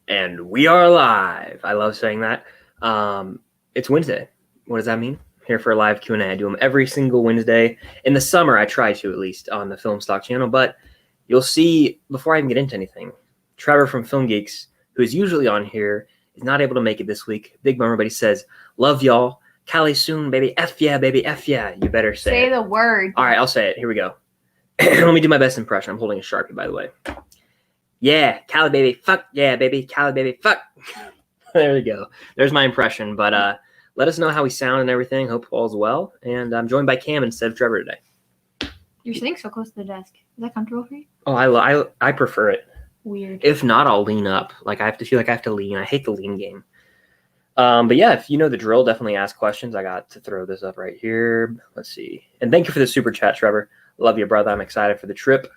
And we are live. I love saying that. It's Wednesday. What does that mean? Here for a live Q&A. I do them every single Wednesday. In the summer, I try to, at least, on the Film Stock channel. But you'll see, before I even get into anything, Trevor from Film Geeks, who is usually on here, is not able to make it this week. Big bummer, but he says, love y'all. Cali soon, baby. F yeah, baby. F yeah. You better say it. the word. All right, I'll say it. Here we go. Let me do my best impression. I'm holding a Sharpie, by the way. Yeah, Cali baby, fuck yeah, baby, Cali baby, fuck. There we go. There's my impression. But let us know how we sound and everything. Hope all's well. And I'm joined by Cam instead of Trevor today. You're sitting so close to the desk. Is that comfortable for you? Oh, I prefer it. Weird. If not, I'll lean up. Like I have to feel like I have to lean. I hate the lean game. But yeah, if you know the drill, definitely ask questions. I got to throw this up right here. Let's see. And thank you for the super chat, Trevor. Love you, brother. I'm excited for the trip.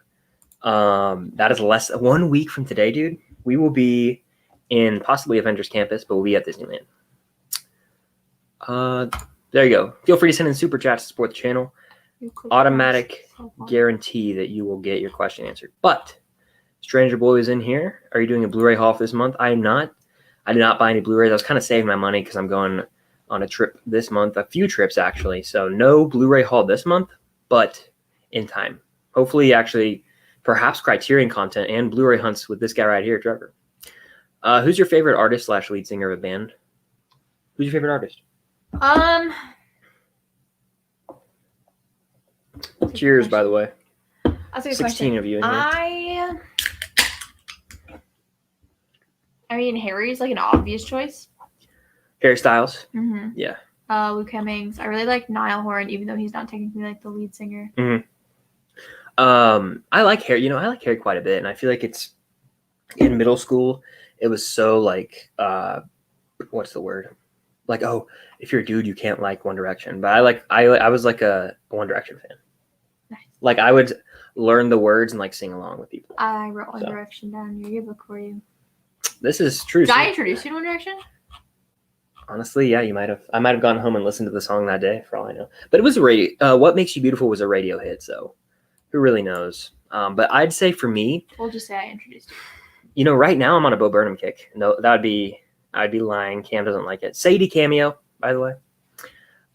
That is less 1 week from today, dude. We will be in possibly Avengers Campus, but we'll be at Disneyland. There you go. Feel free to send in super chats to support the channel. Automatic guarantee that you will get your question answered. But Stranger Boy is in here. Are you doing a Blu-ray haul for this month? I am not. I did not buy any Blu-rays. I was kind of saving my money because I'm going on a trip this month, a few trips actually. So no Blu-ray haul this month, but in time. Hopefully, actually. Perhaps Criterion content and Blu-ray hunts with this guy right here, Trevor. Who's your favorite artist / lead singer of a band? Who's your favorite artist? Cheers, by the way. That's a good 16 question. of you in here. I mean, Harry's like an obvious choice. Harry Styles? Mm-hmm. Yeah. Luke Hemmings. I really like Niall Horan, even though he's not technically like the lead singer. Mm-hmm. I like Harry. I like Harry quite a bit, and I feel like it's in middle school. It was so like, what's the word? Like, oh, if you're a dude, you can't like One Direction. But I was like a One Direction fan. Nice. Like I would learn the words and like sing along with people. I wrote One Direction down in your yearbook for you. This is true. Did I introduce you to One Direction? Honestly, yeah, you might have. I might have gone home and listened to the song that day, for all I know. But it was a radio. What Makes You Beautiful was a radio hit, so. Who really knows? But I'd say for me, we'll just say I introduced you. Right now I'm on a Bo Burnham kick. No, I'd be lying. Cam doesn't like it. Sadie cameo, by the way.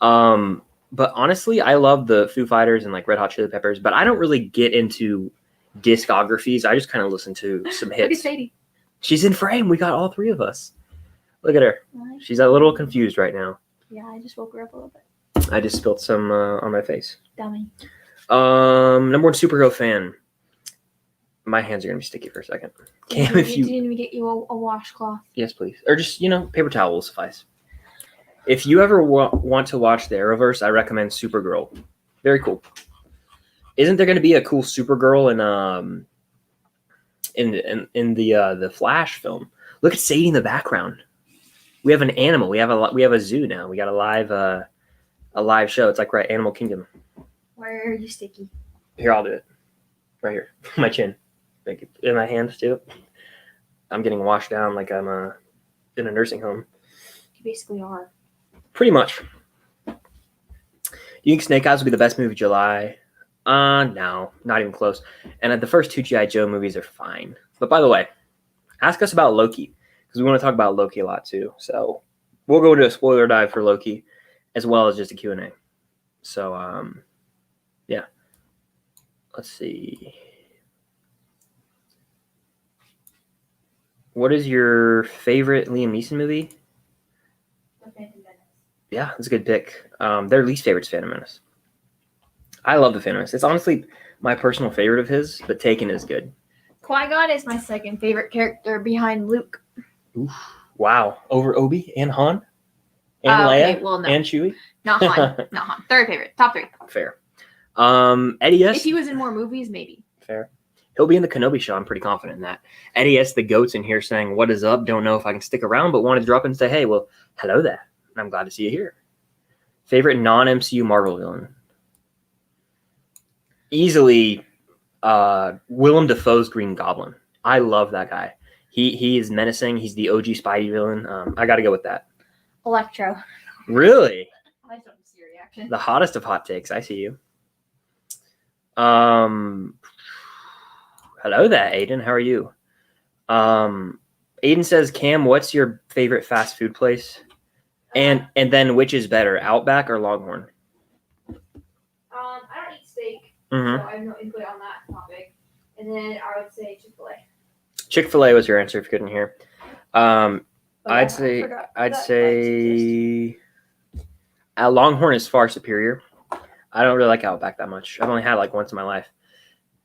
But honestly, I love the Foo Fighters and like Red Hot Chili Peppers, but I don't really get into discographies. I just kind of listen to some hits. Look at Sadie. She's in frame. We got all three of us. Look at her. Nice. She's a little confused right now. Yeah, I just woke her up a little bit. I just spilled some on my face. Dummy. Number one superhero fan. My hands are gonna be sticky for a second. Cam, if you didn't even get you a washcloth. Yes, please, or just paper towel will suffice. If you ever want to watch the Arrowverse, I recommend Supergirl. Very cool. Isn't there going to be a cool Supergirl in the Flash film? Look at Sadie in the background. We have an animal. We have a zoo now. We got a live show. It's like Animal Kingdom. Where are you sticky? Here, I'll do it. Right here. My chin. In my hands, too. I'm getting washed down like I'm in a nursing home. You basically are. Pretty much. Do you think Snake Eyes will be the best movie of July? No. Not even close. And the first two G.I. Joe movies are fine. But by the way, ask us about Loki. Because we want to talk about Loki a lot, too. So we'll go into a spoiler dive for Loki, as well as just a Q&A. So, yeah. Let's see. What is your favorite Liam Neeson movie? The Phantom Menace. Yeah, that's a good pick. Their least favorite is Phantom Menace. I love the Phantom Menace. It's honestly my personal favorite of his, but Taken is good. Qui-Gon is my second favorite character behind Luke. Oof. Wow. Over Obi and Han? And Leia? Okay, well, no. And Chewie? Not Han. Not Han. Third favorite. Top three. Fair. Eddie S. If he was in more movies, maybe. Fair. He'll be in the Kenobi show. I'm pretty confident in that. Eddie S. The GOAT's in here saying, what is up? Don't know if I can stick around, but wanted to drop in and say, hey, well, hello there. I'm glad to see you here. Favorite non-MCU Marvel villain? Easily Willem Dafoe's Green Goblin. I love that guy. He is menacing. He's the OG Spidey villain. I got to go with that. Electro. Really? I just don't see your reaction. The hottest of hot takes. I see you. Hello there, Aiden. How are you? Aiden says, Cam, what's your favorite fast food place? And then which is better, Outback or Longhorn? I don't eat steak, Mm-hmm. so I have no input on that topic. And then I would say Chick-fil-A. Chick-fil-A was your answer if you couldn't hear. I'd say Longhorn is far superior. I don't really like Outback that much. I've only had like once in my life.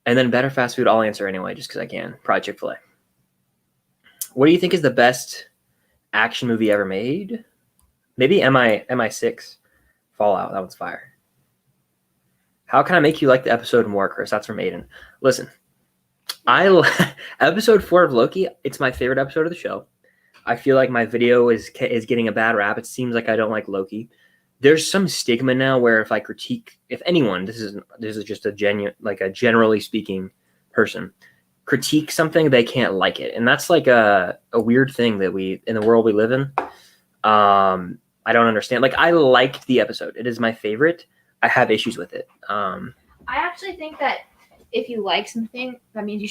And then better fast food, I'll answer anyway just because I can. Probably Chick-fil-A. What do you think is the best action movie ever made? Maybe MI6 Fallout. That one's fire. How can I make you like the episode more, Chris? That's from Aiden. Listen, episode 4 of Loki, it's my favorite episode of the show. I feel like my video is getting a bad rap. It seems like I don't like Loki. There's some stigma now where if I critique, if anyone, this is just a genuine, like a generally speaking person, critique something, they can't like it. And that's like a weird thing that in the world we live in. I don't understand. Like, I liked the episode. It is my favorite. I have issues with it. I actually think that if you like something, that means you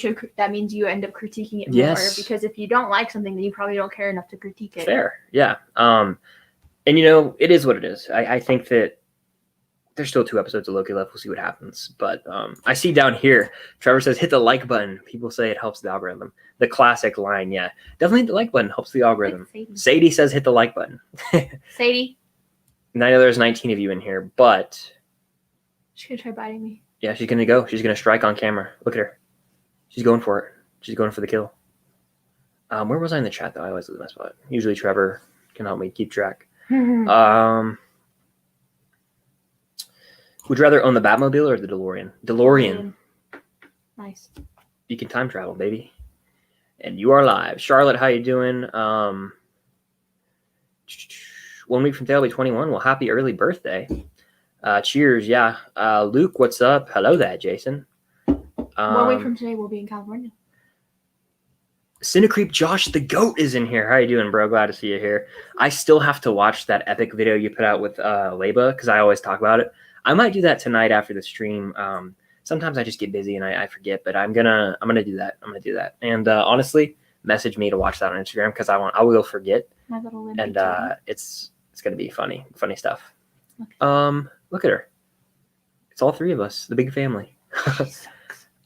end up critiquing it more. Yes. Because if you don't like something, then you probably don't care enough to critique it. Fair. Yeah. And it is what it is. I think that there's still 2 episodes of Loki left. We'll see what happens. But I see down here, Trevor says, hit the like button. People say it helps the algorithm. The classic line, yeah. Definitely hit the like button. Helps the algorithm. Sadie says, hit the like button. Sadie. And I know there's 19 of you in here, but... She's going to try biting me. Yeah, she's going to go. She's going to strike on camera. Look at her. She's going for it. She's going for the kill. Where was I in the chat, though? I always lose my spot. Usually Trevor can help me keep track. Would you rather own the Batmobile or the DeLorean? DeLorean. Nice. You can time travel, baby. And you are live. Charlotte, how you doing? 1 week from today, I'll be 21. Well, happy early birthday. Cheers, yeah. Luke, what's up? Hello there, Jason. 1 week from today, we'll be in California. Cinecreep Josh the Goat is in here. How you doing, bro? Glad to see you here. I still have to watch that epic video you put out with Leba because I always talk about it. I might do that tonight after the stream. Sometimes I just get busy and I forget, but I'm gonna do that. I'm gonna do that. And honestly, message me to watch that on Instagram because I will forget. My little and it's gonna be funny stuff. Look at her. It's all 3 of us, the big family.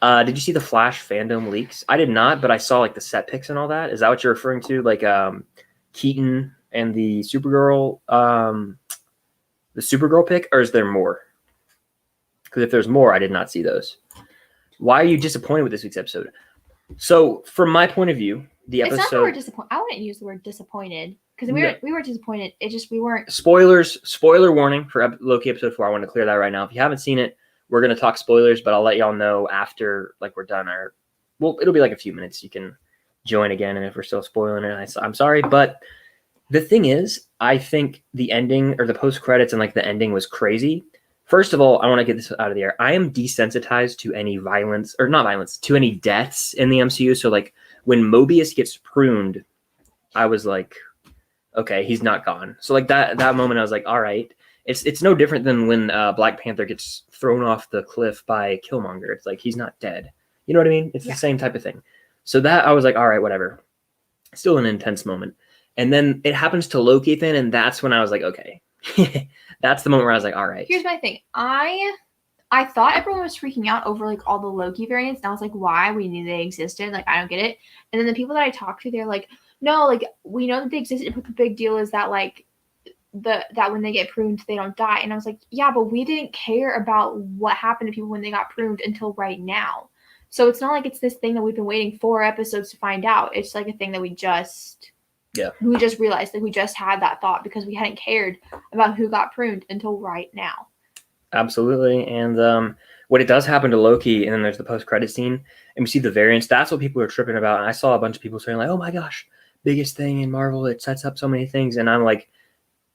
Did you see the Flash fandom leaks? I did not, but I saw like the set pics and all that. Is that what you're referring to? Like Keaton and the Supergirl pic, or is there more? Because if there's more, I did not see those. Why are you disappointed with this week's episode? So, from my point of view, the episode. It's not that we're disappointed. I wouldn't use the word disappointed because we were disappointed. It just we weren't. Spoiler warning for Loki episode 4. I want to clear that right now. If you haven't seen it, we're going to talk spoilers, but I'll let y'all know after we're done. It'll be like a few minutes. You can join again, and if we're still spoiling it, I'm sorry. But the thing is, I think the ending or the post credits and like the ending was crazy. First of all, I want to get this out of the air. I am desensitized to any violence, or not violence, to any deaths in the MCU. So like when Mobius gets pruned, I was like, okay, he's not gone. So like that moment, I was like, all right. It's no different than when Black Panther gets thrown off the cliff by Killmonger. It's like he's not dead. You know what I mean? It's the same type of thing. So that I was like, all right, whatever. Still an intense moment. And then it happens to Loki then, and that's when I was like, okay. That's the moment where I was like, all right. Here's my thing. I thought everyone was freaking out over like all the Loki variants, and I was like, why? We knew they existed. Like, I don't get it. And then the people that I talked to, they're like, no, like we know that they existed, but the big deal is that like that when they get pruned, they don't die. And I was like, yeah, but we didn't care about what happened to people when they got pruned until right now. So it's not like it's this thing that we've been waiting 4 episodes to find out. It's like a thing that we just realized, like we just had that thought because we hadn't cared about who got pruned until right now. Absolutely. And when it does happen to Loki, and then there's the post-credit scene, and we see the variants, that's what people are tripping about. And I saw a bunch of people saying like, oh my gosh, biggest thing in Marvel, it sets up so many things. And I'm like,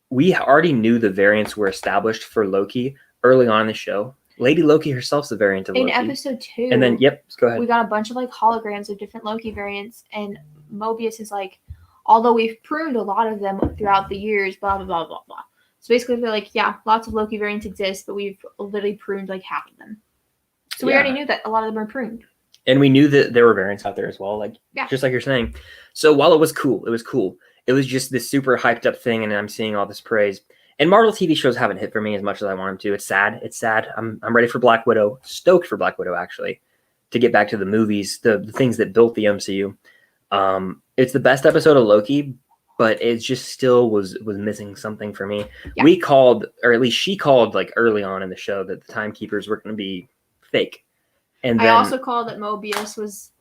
we already knew the variants were established for Loki early on in the show. Lady Loki herself's the variant of Loki. In episode 2. And then, go ahead. We got a bunch of like holograms of different Loki variants, and Mobius is like, although we've pruned a lot of them throughout the years, blah, blah, blah, blah, blah. So basically they're like, yeah, lots of Loki variants exist, but we've literally pruned like half of them. So we already knew that a lot of them are pruned. And we knew that there were variants out there as well, like Yeah. just like you're saying. So while it was cool, it was just this super hyped up thing, and I'm seeing all this praise. And Marvel TV shows haven't hit for me as much as I want them to. It's sad. It's sad. I'm ready for Black Widow. Stoked for Black Widow, actually, to get back to the movies, the things that built the MCU. It's the best episode of Loki, but it just still was missing something for me. Yeah. We called, or at least she called, like early on in the show, that the timekeepers were going to be fake. And then I also called that Mobius was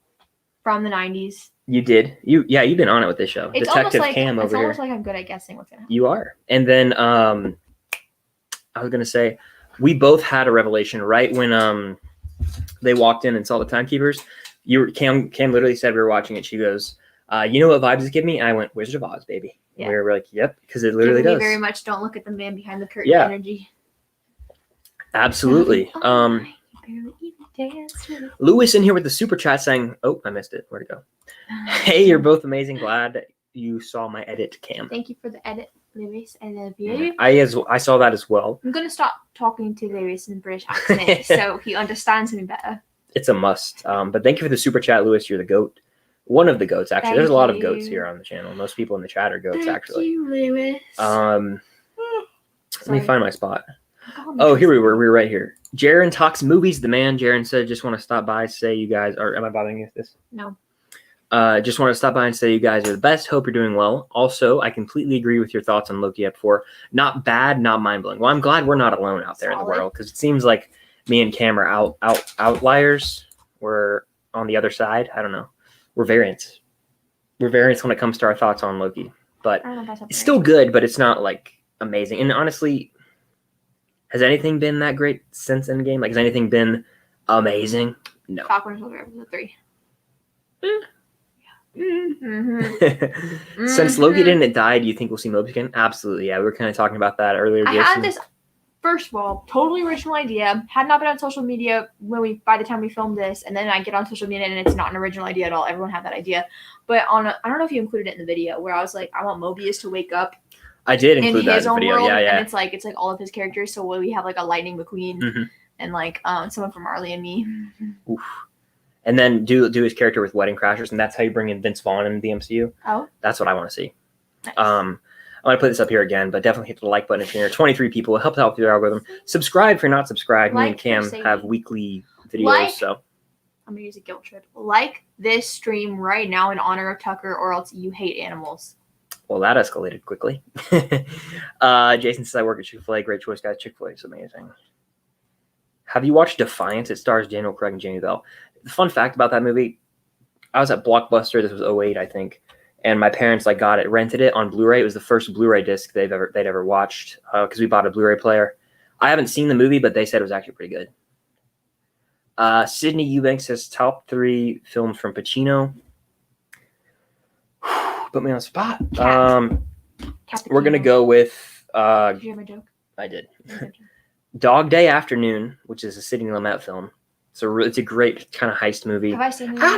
from the 90s. you did. You've been on it with this show. It's Detective almost like Cam over here. like I'm good at guessing what's gonna happen. You are. And then I was gonna say we both had a revelation right when they walked in and saw the timekeepers. Cam literally said we were watching it. She goes, you know what vibes it give me? And I went, Wizard of Oz, baby. Yeah. We were like, yep, because it literally Giving me does. very much don't look at the man behind the curtain Yeah. energy. Absolutely. Lewis in here with the super chat saying, oh, I missed it. Where'd it go? Hey, you're both amazing. Glad you saw my edit, Cam. Thank you for the edit, Lewis. I love you. I saw that as well. I'm gonna stop talking to Lewis in British accent so he understands me better. It's a must. But thank you for the super chat, Lewis. You're the goat. One of the goats, actually. Thank There's a lot of you. goats here on the channel. Most people in the chat are goats, Thank actually. you, Lewis. Let me Sorry. find my spot. Oh, here we were. We were right here. Jaren talks movies. The man, Jaren said, just want to stop by, say you guys are. Am I bothering you with this? No. Just want to stop by and say you guys are the best. Hope you're doing well. Also, I completely agree with your thoughts on Loki Ep 4. Not bad, not mind-blowing. Well, I'm glad we're not alone out there in the world, because it seems like me and Cam are outliers. We're on the other side. I don't know. We're variants. We're variants when it comes to our thoughts on Loki. But it's still good, but it's not like amazing. And honestly, has anything been that great since Endgame? Like, has anything been amazing? No. Falcon and Winter Soldier episode 3. Since Loki didn't die, do you think we'll see Mobius again? Absolutely, yeah. We were kind of talking about that earlier. I had this, first of all, totally original idea. Had not been on social media by the time we filmed this, and then I get on social media and it's not an original idea at all. Everyone had that idea. But I don't know if you included it in the video where I was like, I want Mobius to wake up. I did include that in the video. World, yeah. And it's like all of his characters. So we have like a Lightning McQueen and like someone from Marley and Me. Oof. And then do his character with Wedding Crashers, and that's how you bring in Vince Vaughn in the MCU. Oh, that's what I want to see. Nice. I'm gonna put this up here again, but definitely hit the like button if you're here. 23 people. It helps out with your algorithm. Subscribe if you're not subscribed. Me and Cam have weekly videos. So I'm gonna use a guilt trip. Like this stream right now in honor of Tucker, or else you hate animals. Well, that escalated quickly. Jason says I work at Chick-fil-A. Great choice, guys. Chick-fil-A is amazing. Have you watched Defiance? It stars Daniel Craig and Jamie Bell. The fun fact about that movie, I was at Blockbuster. This was 2008, I think, and my parents got it, rented it on Blu-ray. It was the first Blu-ray disc they'd ever watched because we bought a Blu-ray player. I haven't seen the movie, but they said it was actually pretty good. Sydney Eubanks says top 3 films from Pacino. Put me on the spot. We're gonna go with. Did you hear my joke? I did. Dog Day Afternoon, which is a Sidney Lumet film. So it's a great kind of heist movie. Have I seen it? I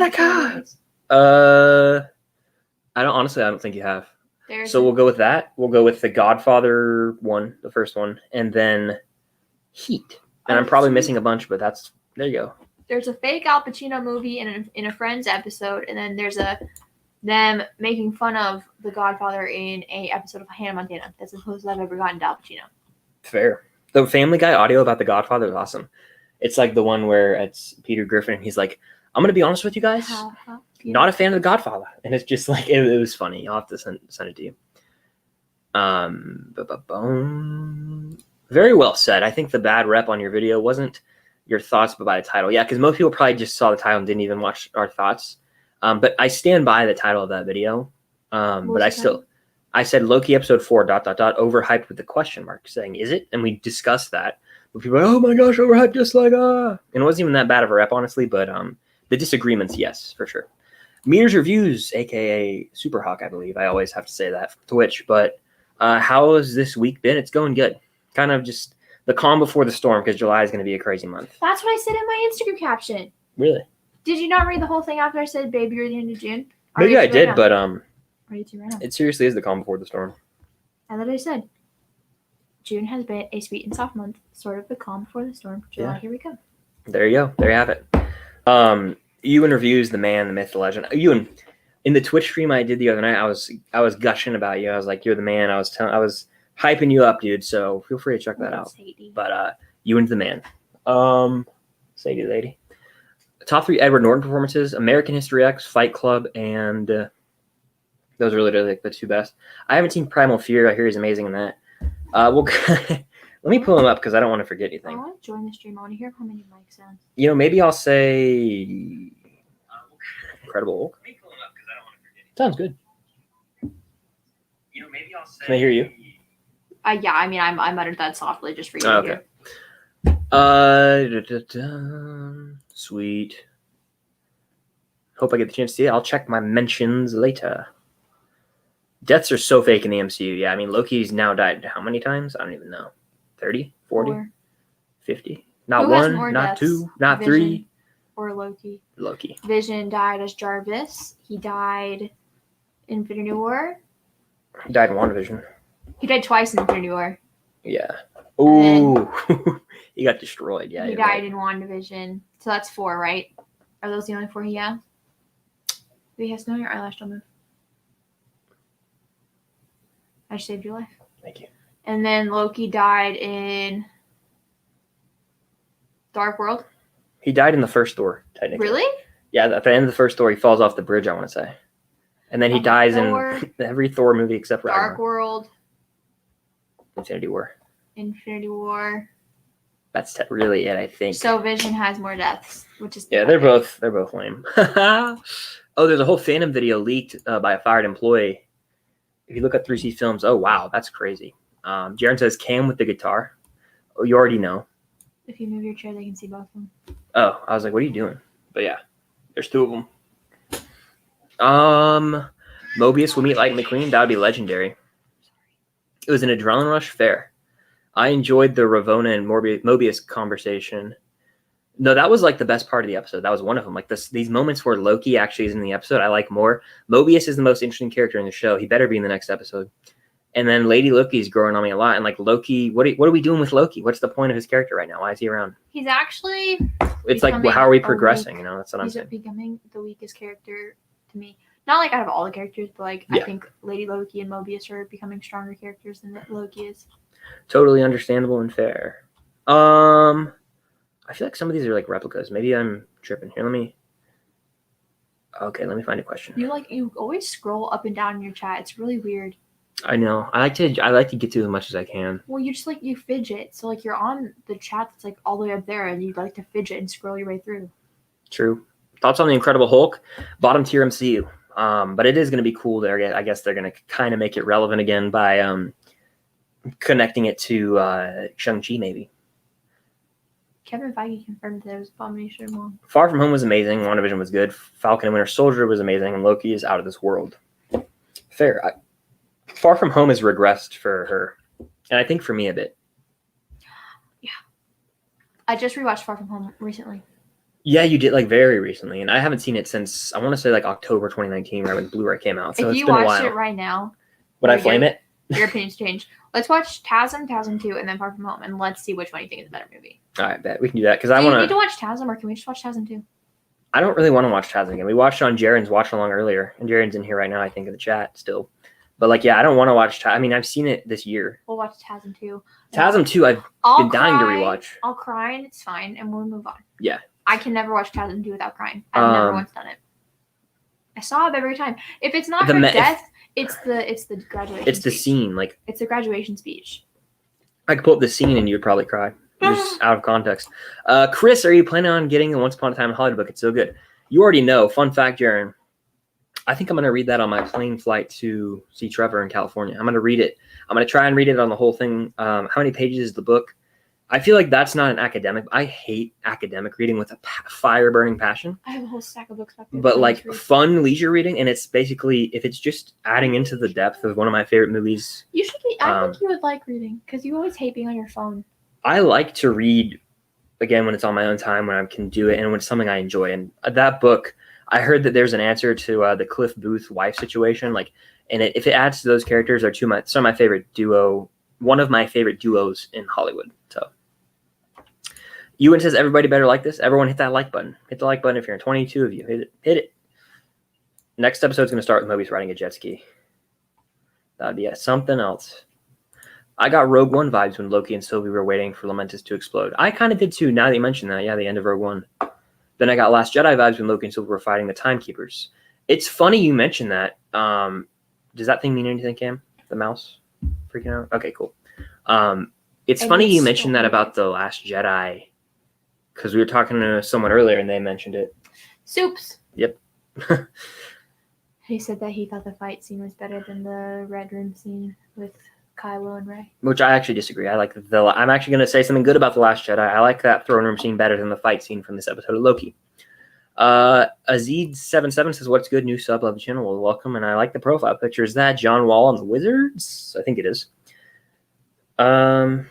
don't think you have. So we'll go with that. We'll go with The Godfather 1, the first one, and then Heat. And I'm probably missing a bunch, but there you go. There's a fake Al Pacino movie in a Friends episode, and then there's them making fun of The Godfather in a episode of Hannah Montana. That's the closest I've ever gotten to Al Pacino. Fair. The Family Guy audio about The Godfather is awesome. It's like the one where it's Peter Griffin, and he's like, I'm going to be honest with you guys. Not a fan of The Godfather. And it's just like, it was funny. I'll have to send it to you. Very well said. I think the bad rep on your video wasn't your thoughts, but by the title. Yeah, because most people probably just saw the title and didn't even watch our thoughts. But I stand by the title of that video. But I said Loki episode 4, ... overhyped with the question mark, saying, is it? And we discussed that. But people are like, oh my gosh, overhyped, just like, And it wasn't even that bad of a rep, honestly, but the disagreements, yes, for sure. Meters Reviews, a.k.a. Super Hawk, I believe. I always have to say that from Twitch. But how has this week been? It's going good. Kind of just the calm before the storm, because July is going to be a crazy month. That's what I said in my Instagram caption. Really? Did you not read the whole thing after I said, baby, you're the end of June? Maybe I did, but it seriously is the calm before the storm. And then I said, June has been a sweet and soft month, sort of the calm before the storm. July, Here we go. There you go. There you have it. Ewan reviews the man, the myth, the legend. Ewan, in the Twitch stream I did the other night, I was gushing about you. I was like, you're the man. I was hyping you up, dude. So feel free to check that out. Sadie. But Ewan's the man. Sadie lady. Top 3 Edward Norton performances: American History X, Fight Club, and those are literally like the 2 best. I haven't seen Primal Fear. I hear he's amazing in that. Well, let me pull him up because I don't want to forget I anything. want to join the stream. I want to hear how many mic sounds. You know, maybe I'll say Incredible Hulk. Sounds good. You know, maybe I'll say. Can I hear you? Yeah, I mean, I muttered that softly just for you Oh, to hear. Sweet. Hope I get the chance to see it. I'll check my mentions later. Deaths are so fake in the MCU. Yeah, I mean, Loki's now died how many times? I don't even know. 30? 40? 4. 50? Not Who has 1, more not deaths? 2, not Vision 3. Or Loki. Loki. Vision died as Jarvis. He died in Infinity War. He died in WandaVision. He died twice in Infinity War. Yeah. Ooh. He got destroyed. Yeah. He died in WandaVision. So that's 4, right? Are those the only 4 he has? He has no, your eyelash don't move. I just saved your life. Thank you. And then Loki died in Dark World. He died in the first Thor, technically. Really? Yeah, at the end of the first Thor, he falls off the bridge, I want to say. And then he dies in every Thor movie except for Dark World. Infinity War. Infinity War. That's really it, I think. So Vision has more deaths, which is yeah, they're both lame. Oh, there's a whole Phantom video leaked by a fired employee. If you look at 3C Films, oh wow, that's crazy. Jaron says Cam with the guitar. Oh, you already know. If you move your chair, they can see both of them. Oh, I was like, what are you doing? But yeah, there's 2 of them. Mobius will meet Lightning McQueen. That would be legendary. It was an adrenaline rush. Fair. I enjoyed the Ravonna and Mobius conversation. No, that was like the best part of the episode. That was one of them. Like these moments where Loki actually is in the episode, I like more. Mobius is the most interesting character in the show. He better be in the next episode. And then Lady Loki's growing on me a lot. And like Loki, what are we doing with Loki? What's the point of his character right now? Why is he around? He's actually. It's like, well, how are we progressing? You know, that's what I'm saying. He's becoming the weakest character to me. Not like out of all the characters, but like I think Lady Loki and Mobius are becoming stronger characters than Loki is. Totally understandable and fair. I feel like some of these are like replicas. Maybe I'm tripping. Here, let me find a question. You always scroll up and down in your chat. It's really weird. I know. I like to get to as much as I can. Well, you just you fidget. So you're on the chat that's like all the way up there, and you like to fidget and scroll your way through. True. Thoughts on the Incredible Hulk? Bottom tier MCU. But it is going to be cool there. I guess they're going to kind of make it relevant again by connecting it to Shang-Chi maybe. Kevin Feige confirmed that it was Abomination of Wong. Far From Home was amazing. WandaVision was good. Falcon and Winter Soldier was amazing. And Loki is out of this world. Fair. Far From Home has regressed for her. And I think for me a bit. Yeah. I just rewatched Far From Home recently. Yeah, you did, like, very recently. And I haven't seen it since, I want to say, like, October 2019, right when Blu-ray came out. So if it's you been a while. watched it right now. Would I flame it? Your opinions change. Let's watch TASM 2, and then Far From Home, and let's see which one you think is a better movie. All right, bet. We can do that. Because I want want to... need to watch TASM, or can we just watch TASM 2? I don't really want to watch TASM again. We watched on Jaren's watch-along earlier. And Jaren's in here right now, I think, in the chat still. But, like, yeah, I don't want to watch TASM. I mean, I've seen it this year. We'll watch TASM 2. TASM 2, I've been dying to rewatch. I'll cry, and it's fine, and we'll move on. Yeah. I can never watch TASM 2 without crying. I've never once done it. I sob every time. If it's not her death, it's the graduation. It's the scene, like it's the graduation speech. I could pull up the scene and you would probably cry. Just out of context. Chris, are you planning on getting the Once Upon a Time in Hollywood book? It's so good. You already know. Fun fact, Jaren. I think I'm gonna read that on my plane flight to see Trevor in California. I'm gonna read it. I'm gonna try and read it on the whole thing. How many pages is the book? I feel like that's not an academic. I hate academic reading with a fire-burning passion. I have a whole stack of books back there. But like fun leisure reading, and it's basically if it's just adding into the depth of one of my favorite movies. You should be. I think you would like reading because you always hate being on your phone. I like to read again when it's on my own time when I can do it and when it's something I enjoy. And that book, I heard that there's an answer to the Cliff Booth wife situation. Like, and if it adds to those characters, are some of my favorite duo. One of my favorite duos in Hollywood. So. Ewan says everybody better like this. Everyone hit that like button. Hit the like button if you're in 22 of you. Hit it. Hit it. Next episode's going to start with Moby's riding a jet ski. That'd be something else. I got Rogue One vibes when Loki and Sylvie were waiting for Lamentus to explode. I kind of did too, now that you mention that. Yeah, the end of Rogue One. Then I got Last Jedi vibes when Loki and Sylvie were fighting the Timekeepers. It's funny you mentioned that. Does that thing mean anything, Cam? The mouse freaking out? Okay, cool. It's funny you mentioned that about the Last Jedi, because we were talking to someone earlier and they mentioned it. Soups. Yep. He said that he thought the fight scene was better than the Red Room scene with Kylo and Rey. Which I actually disagree. I'm actually going to say something good about The Last Jedi. I like that throne room scene better than the fight scene from this episode of Loki. Azid77 says, what's good? New sub, love the channel. Well, welcome. And I like the profile picture. Is that John Wall on the Wizards? I think it is. Only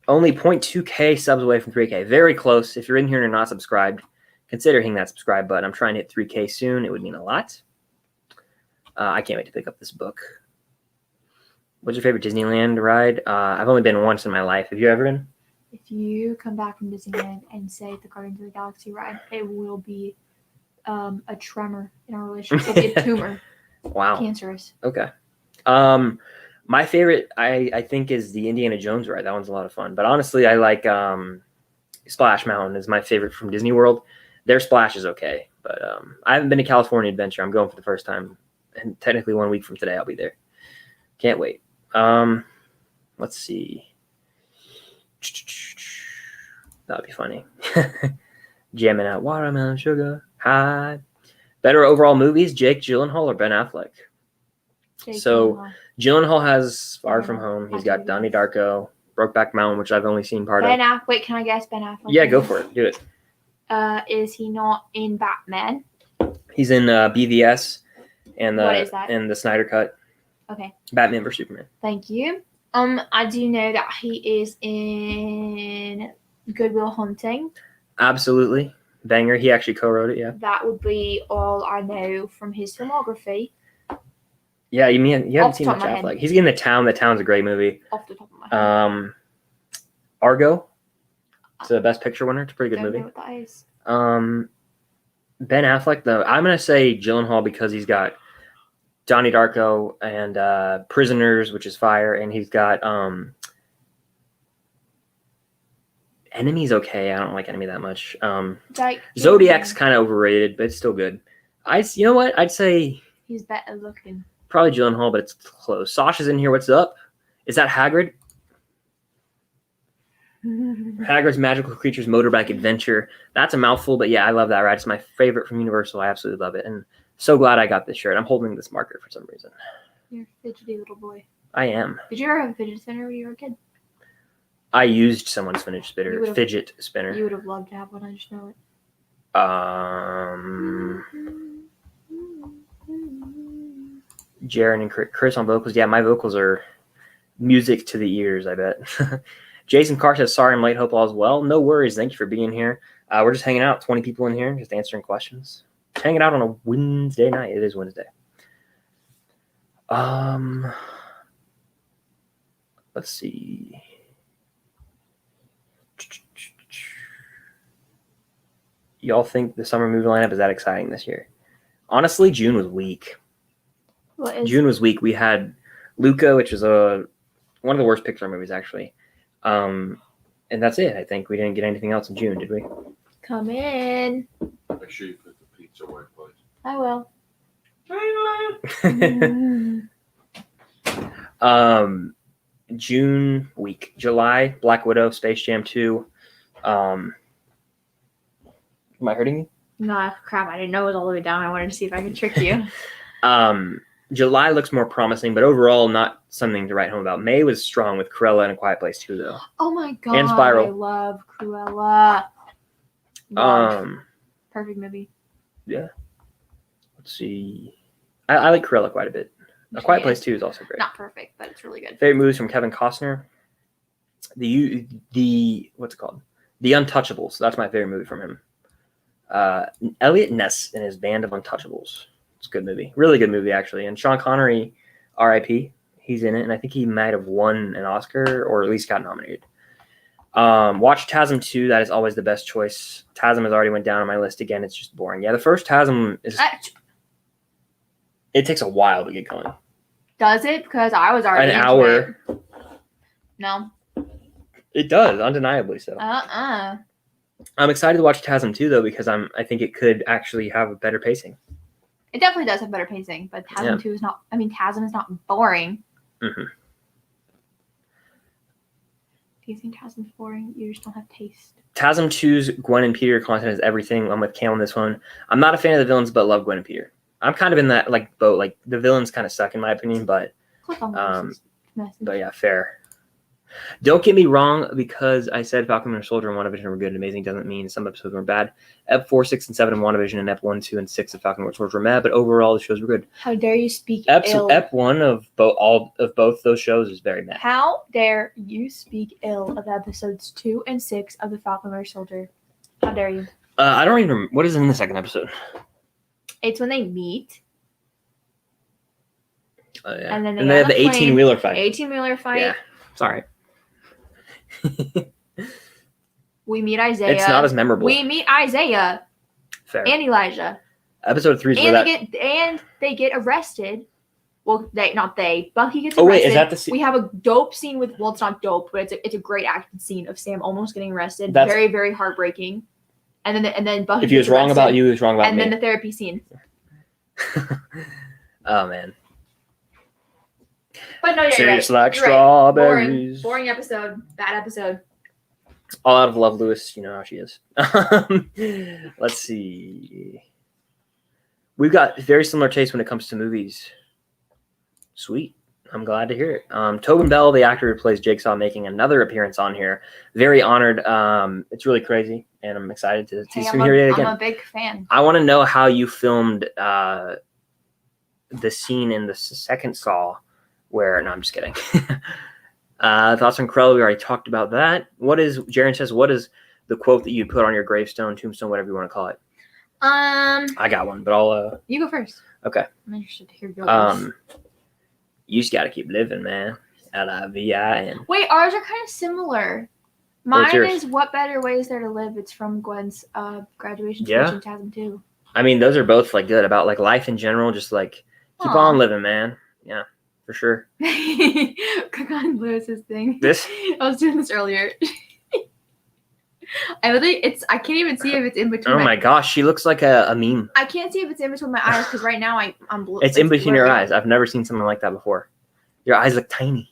0.2k subs away from 3k. Very close. If you're in here and you're not subscribed, consider hitting that subscribe button. I'm trying to hit 3k soon. It would mean a lot. I can't wait to pick up this book. What's your favorite Disneyland ride? I've only been once in my life. Have you ever been? If you come back from Disneyland and say the Guardians of the Galaxy ride, it will be a tremor in our relationship. It'll be a tumor. Wow. Cancerous. Okay. My favorite, I think, is the Indiana Jones ride. That one's a lot of fun. But honestly, I like Splash Mountain is my favorite from Disney World. Their Splash is okay. But I haven't been to California Adventure. I'm going for the first time. And technically 1 week from today, I'll be there. Can't wait. Let's see. That would be funny. Jamming out watermelon sugar high. Better overall movies, Jake Gyllenhaal or Ben Affleck? Gyllenhaal has Far From Home. He's got Donnie Darko, Brokeback Mountain, which I've only seen part of. Wait, can I guess Ben Affleck? Yeah, go for it. Do it. Is he not in Batman? He's in BVS and what is that? And the Snyder Cut. Okay. Batman vs Superman. Thank you. I do know that he is in Good Will Hunting. Absolutely. Banger. He actually co-wrote it, yeah. That would be all I know from his filmography. Yeah, you haven't seen much Affleck. He's in The Town. The Town's a great movie. Off the top of my head. Argo. It's a Best Picture winner. It's a pretty good movie. I don't know what that is. Ben Affleck, though, I'm going to say Gyllenhaal because he's got Donnie Darko and Prisoners, which is fire, and he's got Enemy's okay. I don't like Enemy that much. Zodiac's kind of overrated, but it's still good. You know what? I'd say he's better looking. Probably Gyllenhaal, but it's close. Sasha's in here. What's up? Is that Hagrid? Hagrid's Magical Creatures Motorbike Adventure. That's a mouthful, but yeah, I love that ride. It's my favorite from Universal. I absolutely love it. And so glad I got this shirt. I'm holding this marker for some reason. You're a fidgety little boy. I am. Did you ever have a fidget spinner when you were a kid? I used someone's fidget spinner. You would have loved to have one. I just know it. Jaron and Chris on vocals. Yeah, my vocals are music to the ears, I bet. Jason Carr says, sorry I'm late. Hope all is well. No worries. Thank you for being here. We're just hanging out. 20 people in here, just answering questions. Hanging out on a Wednesday night. It is Wednesday. Let's see. Y'all think the summer movie lineup is that exciting this year? Honestly, June was weak. June was weak. We had Luca, which is one of the worst Pixar movies, actually. And that's it. I think we didn't get anything else in June, did we? Come in. Make sure you put the pizza away, please. I will. June week. July, Black Widow, Space Jam 2. Am I hurting you? No, crap. I didn't know it was all the way down. I wanted to see if I could trick you. July looks more promising, but overall not something to write home about. May was strong with Cruella and A Quiet Place 2, though. Oh my god. And Spiral. I love Cruella. Perfect movie. Yeah. Let's see. I like Cruella quite a bit. A Quiet Place 2 is also great. Not perfect, but it's really good. Favorite movies from Kevin Costner. The what's it called? The Untouchables. That's my favorite movie from him. Elliot Ness and his band of Untouchables. It's a good movie. Really good movie, actually. And Sean Connery, R.I.P., he's in it. And I think he might have won an Oscar or at least got nominated. Watch TASM 2. That is always the best choice. TASM has already went down on my list again. It's just boring. Yeah, the first TASM is. It takes a while to get going. Does it? Because I was already An into hour. it. No. It does, undeniably so. I'm excited to watch TASM 2 though because I think it could actually have a better pacing. It definitely does have better pacing, but TASM 2 is not. I mean, TASM is not boring. Mm-hmm. Do you think TASM's boring? You just don't have taste. TASM 2's Gwen and Peter content is everything. I'm with Cam on this one. I'm not a fan of the villains, but love Gwen and Peter. I'm kind of in that like boat. Like the villains kind of suck in my opinion, but yeah, fair. Don't get me wrong, because I said Falcon and Winter Soldier and WandaVision were good and amazing doesn't mean some episodes were bad. Ep 4, 6, and 7 of WandaVision and Ep 1, 2, and 6 of Falcon and Winter Soldier were mad, but overall the shows were good. How dare you speak ill? Ep 1 of both those shows is very mad. How dare you speak ill of episodes 2 and 6 of the Falcon and Winter Soldier? How dare you? I don't even remember. What is in the second episode? It's when they meet. Yeah. And then they have the 18-wheeler fight. 18-wheeler fight. Yeah. Sorry. We meet Isaiah. It's not as memorable. We meet Isaiah. Fair. And Elijah. Episode 3 is and where they get arrested. Well, Bucky gets arrested. Oh wait, is that the scene? We have a dope scene with. Well, it's not dope, but it's a great acted scene of Sam almost getting arrested. That's very, very heartbreaking. And then Bucky. If he was wrong about you, he was wrong about me. And then the therapy scene. Oh man. But no, you're right. Like you're strawberries. Right. Boring episode. Bad episode. All out of love, Lewis. You know how she is. Let's see. We've got very similar taste when it comes to movies. Sweet. I'm glad to hear it. Tobin Bell, the actor who plays Jigsaw, making another appearance on here. Very honored. It's really crazy, and I'm excited to see him here again. I'm a big fan. I want to know how you filmed the scene in the second Saw where... No, I'm just kidding. Thoughts on Krell? We already talked about that. Jaren says, what is the quote that you put on your gravestone, tombstone, whatever you want to call it? I got one, but I'll... You go first. Okay. I'm interested to hear yours. You just got to keep living, man. Livin. Wait, ours are kind of similar. Mine is what better way is there to live? It's from Gwen's graduation speech in TASM 2. I mean, those are both like good about like life in general. Just like keep on living, man. Yeah, for sure. Click on Lewis's thing. This? I was doing this earlier. I can't even see if it's in between. Oh my gosh, she looks like a meme. I can't see if it's in between my eyes because right now I'm blue. It's in between your eyes. I've never seen something like that before. Your eyes look tiny.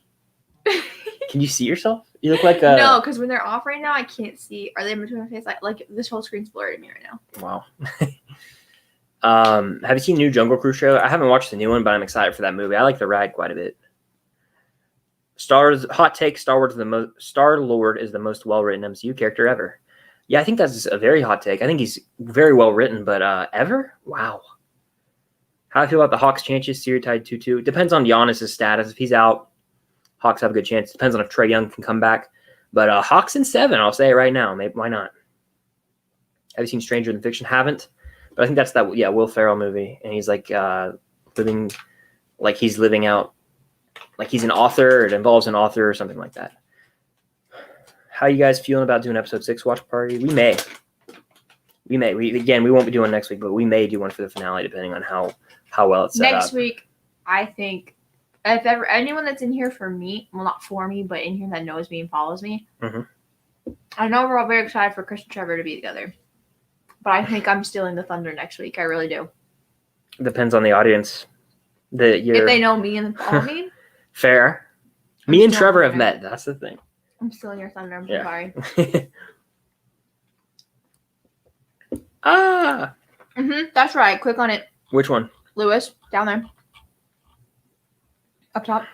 Can you see yourself? You look like a... No, because when they're off right now, I can't see. Are they in between my face? Like this whole screen's blurry to me right now. Wow. Have you seen the new Jungle Cruise show? I haven't watched the new one, but I'm excited for that movie. I like the ride quite a bit. Hot take: Star-Lord is the most well-written MCU character ever. Yeah, I think that's a very hot take. I think he's very well written, but ever? Wow. How do I feel about the Hawks' chances? Series tied 2-2. Depends on Giannis' status. If he's out, Hawks have a good chance. Depends on if Trae Young can come back. But Hawks in 7, I'll say it right now. Maybe, why not? Have you seen Stranger Than Fiction? Haven't. But I think that's that Will Ferrell movie. And he's like living, like he's living out, like he's an author. It involves an author or something like that. How you guys feeling about doing episode 6 watch party? We may. We won't be doing next week, but we may do one for the finale depending on how well it's set up. Next week, I think if ever anyone that's in here for me, well, not for me, but in here that knows me and follows me, I know we're all very excited for Chris and Trevor to be together, but I think I'm stealing the thunder next week. I really do. Depends on the audience. If they know me and follow me. Fair. Me and Trevor have met. That's the thing. I'm stealing your thunder. I'm sorry. That's right. Click on it. Which one? Lewis, down there. Up top.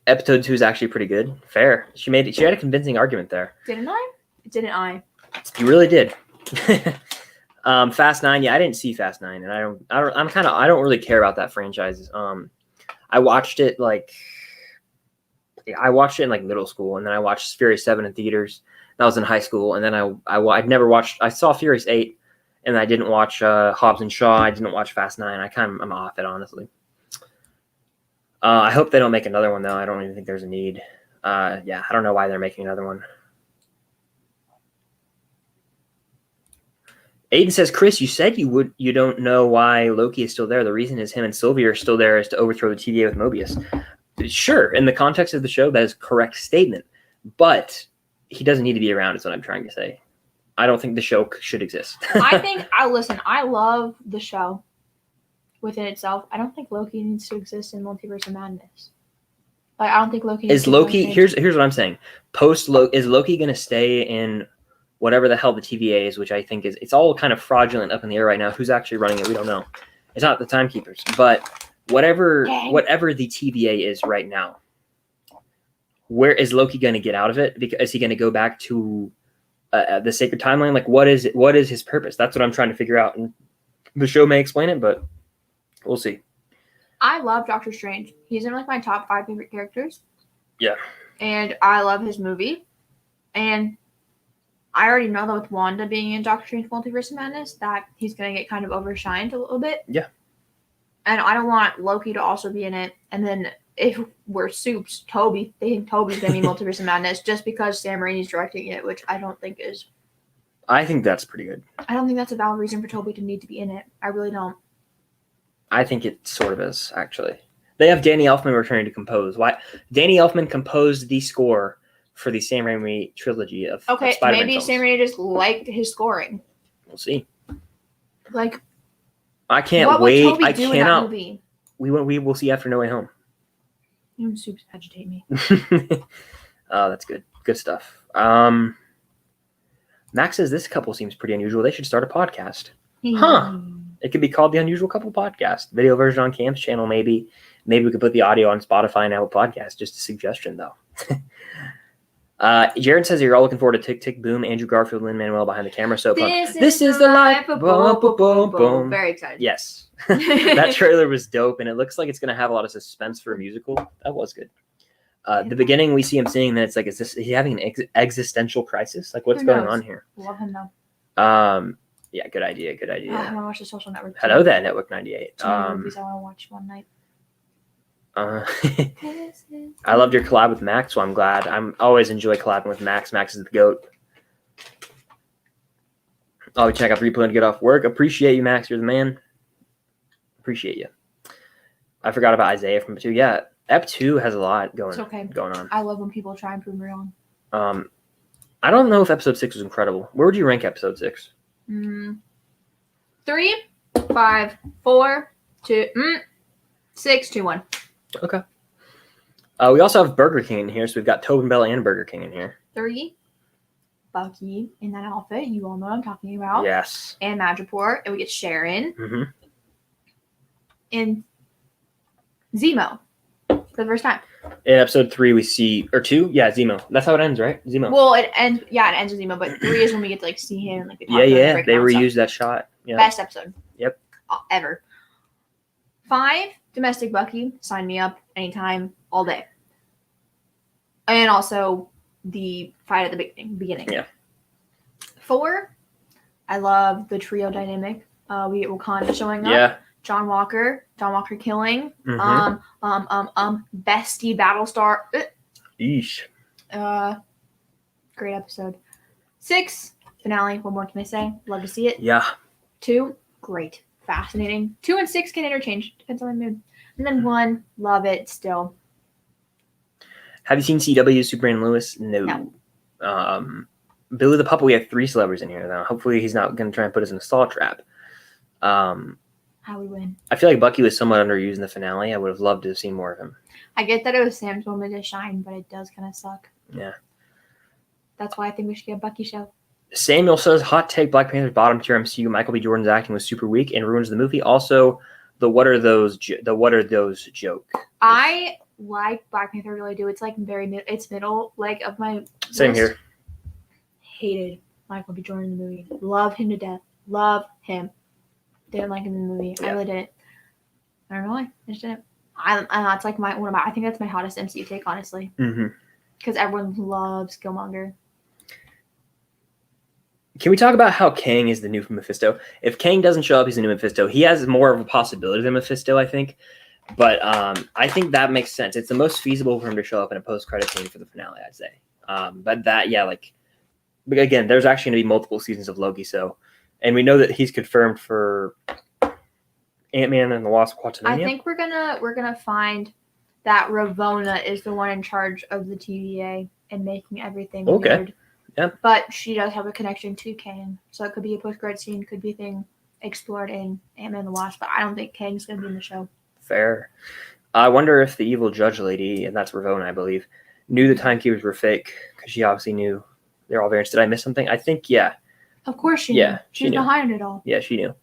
Episode 2 is actually pretty good. Fair. She had a convincing argument there. Didn't I? You really did. Fast 9. Yeah, I didn't see Fast 9, and I don't really care about that franchise. I watched it in like middle school, and then I watched Furious 7 in theaters. That was in high school, and then I'd never watched. I saw Furious 8, and I didn't watch Hobbs and Shaw. I didn't watch Fast 9. I'm off it, honestly. I hope they don't make another one though. I don't even think there's a need. Yeah, I don't know why they're making another one. Aiden says, Chris, you said you don't know why Loki is still there. The reason is him and Sylvie are still there is to overthrow the TVA with Mobius. Sure, in the context of the show, that is a correct statement. But he doesn't need to be around, is what I'm trying to say. I don't think the show should exist. I love the show within itself. I don't think Loki needs to exist in Multiverse of Madness. Like, I don't think Loki needs Is Loki, here's what I'm saying. Is Loki going to stay in whatever the hell the TVA is, which I think it's all kind of fraudulent up in the air right now. Who's actually running it? We don't know. It's not the Timekeepers, but whatever the TVA is right now, where is Loki going to get out of it? Because is he going to go back to the sacred timeline? Like, what is his purpose? That's what I'm trying to figure out. And the show may explain it, but we'll see. I love Doctor Strange. He's in like my top 5 favorite characters. Yeah. And I love his movie. And I already know that with Wanda being in Doctor Strange Multiverse of Madness, that he's going to get kind of overshined a little bit. Yeah. And I don't want Loki to also be in it. And then if we're soups, they think Toby's going to be Multiverse of Madness just because Sam Raimi's directing it, which I don't think is. I think that's pretty good. I don't think that's a valid reason for Toby to need to be in it. I really don't. I think it sort of is, actually. They have Danny Elfman returning to compose. Why? Danny Elfman composed the score for the Sam Raimi trilogy of Spider-Man maybe films. Sam Raimi just liked his scoring. We'll see. Like, I can't what wait. would Toby I do cannot. in that movie? We will see after No Way Home. You soups agitate me. Oh, that's good. Good stuff. Max says this couple seems pretty unusual. They should start a podcast. Huh. It could be called the Unusual Couple Podcast. Video version on Cam's channel, maybe. Maybe we could put the audio on Spotify and Apple Podcast. Just a suggestion, though. Jared says you're all looking forward to Tick Tick Boom. Andrew Garfield, Lin-Manuel behind the camera. So fun. This is the life. Boom, boom, boom, boom. Very excited. Yes. That trailer was dope, and it looks like it's going to have a lot of suspense for a musical. That was good. The beginning, we see him singing that it's like, is he having an existential crisis? Like, what's going on here? Love him, though. Yeah, good idea. Good idea. I want to watch The Social Network. Hello there, Network 98. Movies I want to watch one night. I loved your collab with Max, so I'm glad. I'm always enjoy collabing with Max. Max is the GOAT. Oh, check out the replay to get off work. Appreciate you, Max. You're the man. Appreciate you. I forgot about Isaiah from 2. Yeah, Ep 2 has a lot going on. I love when people try and prove me wrong. I don't know if episode 6 was incredible. Where would you rank episode 6? 3, 5, 4, 2, 6, 2, 1. Okay. We also have Burger King in here, so we've got Tobin Bell and Burger King in here. 3, Bucky in that outfit. You all know what I'm talking about. Yes. And Madripoor, and we get Sharon. Mm-hmm. And Zemo for the first time. In episode 3, we see, or 2, yeah, Zemo. That's how it ends, right? Zemo. Well, it ends with Zemo, but 3 is when we get to like see him. Like, yeah. They reused that shot. Yeah. Best episode. Yep. Ever. 5, Domestic Bucky. Sign me up anytime, all day. And also the fight at the beginning. Yeah. 4, I love the trio dynamic. We get Wakanda showing up. Yeah. John Walker killing. Mm-hmm. Bestie Battlestar. Eesh. Great episode. 6, finale. What more can I say? Love to see it. Yeah. 2, great. Fascinating. 2 and 6 can interchange. Depends on my mood. And then 1, love it still. Have you seen CW Superman Lewis? No. Billy the Puppet, we have 3 celebrities in here now. Hopefully he's not going to try and put us in a stall trap. How we win. I feel like Bucky was somewhat underused in the finale. I would have loved to have seen more of him. I get that it was Sam's moment to shine, but it does kind of suck. Yeah. That's why I think we should get a Bucky show. Samuel says, hot take, Black Panther's bottom tier MCU. Michael B. Jordan's acting was super weak and ruins the movie. Also, the what are those joke. I like Black Panther, really do. It's like it's middle like of my Same list. here. Hated Michael B. Jordan in the movie. Love him to death. Love him. Didn't like him in the movie. Yeah. I really didn't. I don't know why. I just didn't. It's like I think that's my hottest MCU take, honestly. Mm-hmm. Because everyone loves Killmonger. Can we talk about how Kang is the new Mephisto? If Kang doesn't show up, he's the new Mephisto. He has more of a possibility than Mephisto, I think. But I think that makes sense. It's the most feasible for him to show up in a post-credit scene for the finale, I'd say. But again, there's actually going to be multiple seasons of Loki. So, and we know that he's confirmed for Ant-Man and the Wasp: Quantumania. I think we're gonna find that Ravonna is the one in charge of the TVA and making everything weird. Yeah. But she does have a connection to Kang, so it could be a post-credit scene, could be a thing explored in Ant-Man and the Wasp. But I don't think Kang's gonna be in the show. Fair. I wonder if the evil judge lady, and that's Ravonna, I believe, knew the timekeepers were fake because she obviously knew they're all variants. Did I miss something? I think, yeah. Of course she knew. She's behind it all. Yeah, she knew.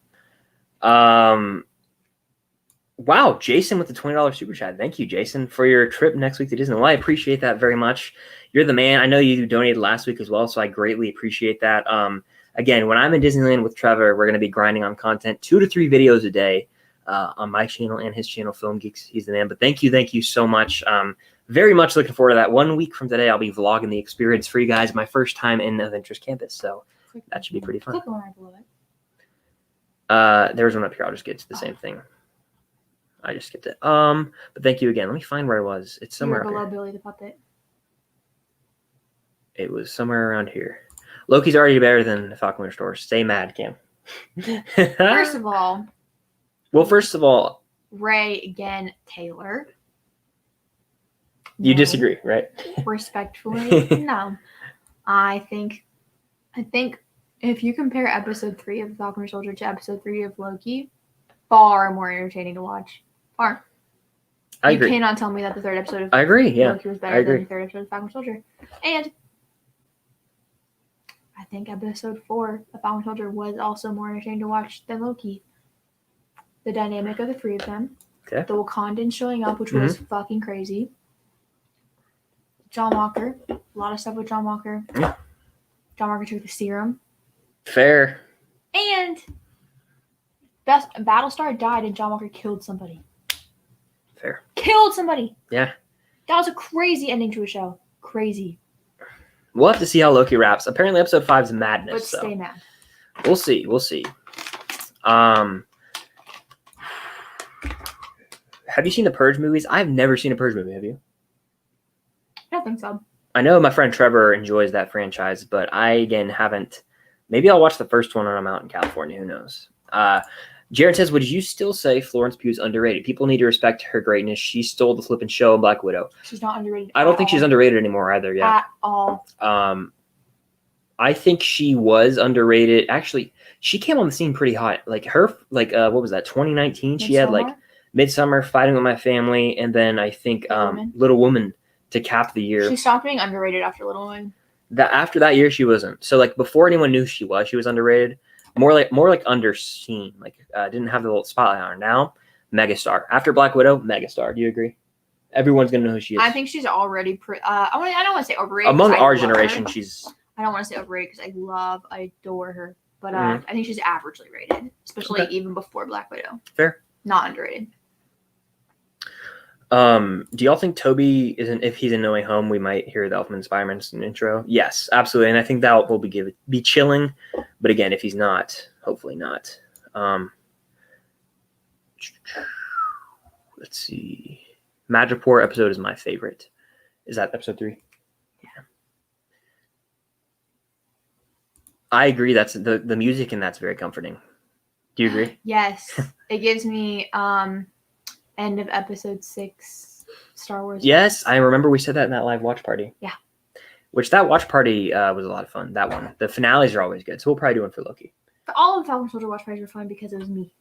Wow, Jason with the $20 super chat. Thank you, Jason, for your trip next week to Disney. Well, I appreciate that very much. You're the man. I know you donated last week as well, so I greatly appreciate that. Again, when I'm in Disneyland with Trevor, we're going to be grinding on content, 2 to 3 videos a day on my channel and his channel, Film Geeks. He's the man. But thank you so much. Very much looking forward to that. 1 week from today, I'll be vlogging the experience for you guys. My first time in Adventures Campus, so that should be pretty fun. Click the one right below it. There's one up here. I'll just get to the same thing. I just skipped it. But thank you again. Let me find where it was. It's somewhere below here. Billy the Puppet. It was somewhere around here. Loki's already better than the Falcon Winter Soldier. Stay mad, Cam. First of all, Ray again, Taylor. You No. disagree, right? Respectfully, no. I think if you compare episode 3 of Falcon and Winter Soldier to episode 3 of Loki, far more entertaining to watch. Far. I You agree. cannot tell me that the third episode of I agree. Yeah. Loki was I better agree. than the third episode of Falcon and Winter Soldier. And I think episode 4 of Falcon and Winter Soldier was also more entertaining to watch than Loki. The dynamic of the 3 of them. Okay. The Wakandans showing up, which was fucking crazy. John Walker. A lot of stuff with John Walker. Yeah. John Walker took the serum. Fair. And Battlestar died and John Walker killed somebody. Fair. Killed somebody. Yeah. That was a crazy ending to a show. Crazy. We'll have to see how Loki wraps. Apparently, episode 5 is madness. But So stay mad. we'll see. Have you seen the Purge movies? I've never seen a Purge movie. Have you? I don't think so. I know my friend Trevor enjoys that franchise, but I, again, haven't. Maybe I'll watch the first one when I'm out in California. Who knows? Jared says, would you still say Florence Pugh's underrated? People need to respect her greatness. She stole the flipping show in Black Widow. She's not underrated. I don't think she's underrated anymore either. Yeah. At all. I think she was underrated. Actually, she came on the scene pretty hot. Like what was that? 2019. She had like Midsummer, Fighting with My Family, and then I think Little Woman to cap the year. She stopped being underrated after Little Women. After that year, she wasn't. So like before anyone knew she was underrated. More like underseen. Like didn't have the little spotlight on her. Now, megastar. After Black Widow, megastar. Do you agree? Everyone's gonna know who she is. I think she's already. I don't want to say overrated. Among 'cause I our love generation, her. I don't want to say overrated because I adore her. But I think she's averagely rated, especially even before Black Widow. Fair. Not underrated. Do y'all think Toby isn't? If he's in No Way Home, we might hear the Elfman Spider-Man's intro. Yes, absolutely, and I think that will be chilling. But again, if he's not, hopefully not. Let's see. Madripoor episode is my favorite. Is that episode 3? Yeah. I agree. That's the music and that's very comforting. Do you agree? Yes, it gives me end of episode 6 Star Wars. Yes, I remember we said that in that live watch party. Yeah. Which that watch party was a lot of fun. That one. The finales are always good. So we'll probably do one for Loki. But all of the Falcon and Soldier watch parties were fun because it was me.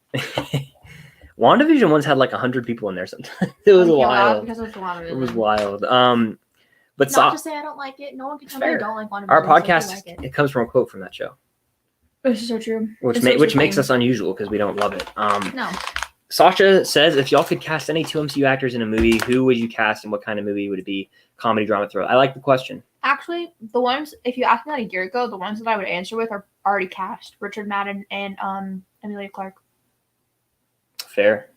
WandaVision ones had like 100 people in there sometimes. It was wild. Because it was a lot of It was wild. But not to say I don't like it. No one can tell me I don't like WandaVision. Our so I podcast, like it. it comes from a quote from that show. This is so true. Which makes us unusual because we don't love it. No. Sasha says, if y'all could cast any 2 MCU actors in a movie, who would you cast and what kind of movie would it be? Comedy, drama, thriller. I like the question. Actually, the ones, if you asked me that a year ago, the ones that I would answer with are already cast. Richard Madden and Emilia Clarke. Fair.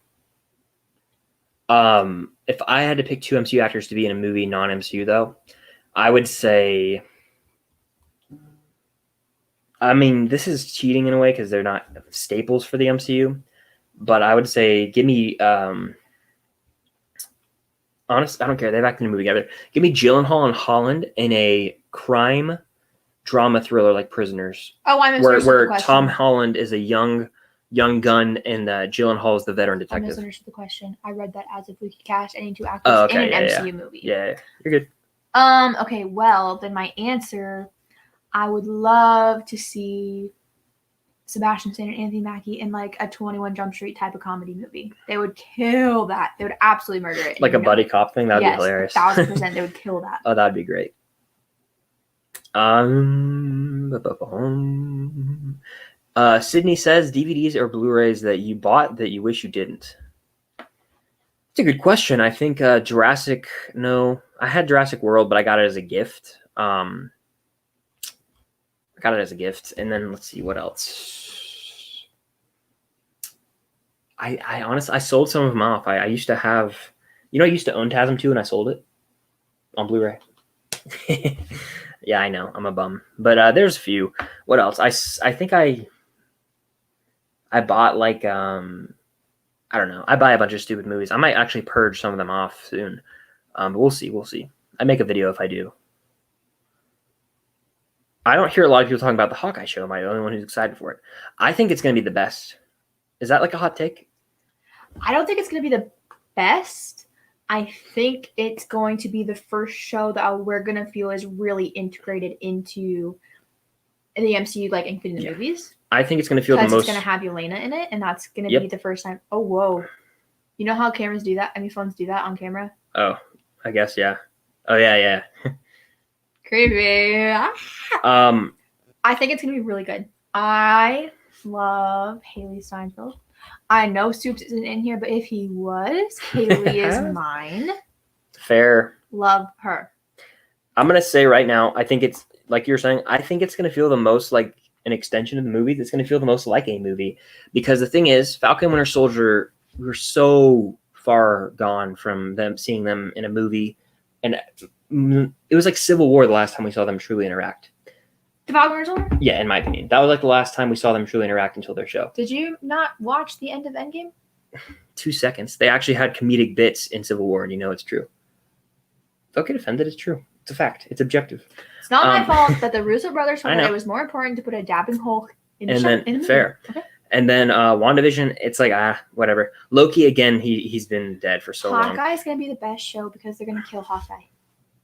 If I had to pick 2 MCU actors to be in a movie non-MCU though, I would say, I mean, this is cheating in a way because they're not staples for the MCU, but I would say give me Honest, I don't care. They've acted in a movie together. Give me Gyllenhaal and Holland in a crime drama thriller like Prisoners, Oh, I misunderstood the where question. Tom Holland is a young gun and Gyllenhaal is the veteran I detective. misunderstood the question. I read that as if we could cast any two actors Oh, okay, in an yeah, MCU movie. Yeah, you're good. Okay, well, then my answer, I would love to see Sebastian Stan and Anthony Mackie in like a 21 Jump Street type of comedy movie. They would kill that. They would absolutely murder it. Like a buddy cop thing? That'd be hilarious. 1,000% they would kill that. Oh, that'd be great. Sydney says DVDs or Blu-rays that you bought that you wish you didn't. It's a good question. I think Jurassic. No, I had Jurassic World, but I got it as a gift. I got it as a gift, and then let's see what else. I honestly sold some of them off. I used to have, I used to own TASM 2 and I sold it on Blu-ray. Yeah, I know. I'm a bum. But there's a few. What else? I think I bought like I don't know. I buy a bunch of stupid movies. I might actually purge some of them off soon. But we'll see. We'll see. I make a video if I do. I don't hear a lot of people talking about the Hawkeye show. Am I the only one who's excited for it? I think it's going to be the best. Is that like a hot take? I don't think it's going to be the best. I think it's going to be the first show that we're going to feel is really integrated into the MCU, like including the movies. I think it's going to feel the most. Because it's going to have Yelena in it, and that's going to be the first time. Oh, whoa. You know how cameras do that? I mean, phones do that on camera? Oh, I guess, yeah. Oh, yeah. Creepy. I think it's going to be really good. I love Haley Steinfeld. I know Soups isn't in here, but if he was, Haley is mine. Fair. Love her. I'm going to say right now, I think it's, like you're saying, I think it's going to feel the most like an extension of the movie. That's going to feel the most like a movie. Because the thing is, Falcon and Winter Soldier, we were so far gone from seeing them in a movie. And it was like Civil War the last time we saw them truly interact. The Falcon and Winter Soldier? Yeah, in my opinion. That was like the last time we saw them truly interact until their show. Did you not watch the end of Endgame? 2 seconds. They actually had comedic bits in Civil War, and you know it's true. Okay, defend it. It's true. It's a fact. It's objective. It's not my fault that the Russo brothers felt that it was more important to put a dabbing Hulk in the show. In the movie. Fair. Okay. And then WandaVision, it's like, whatever. Loki, again, he's been dead for so long. Hawkeye's going to be the best show because they're going to kill Hawkeye.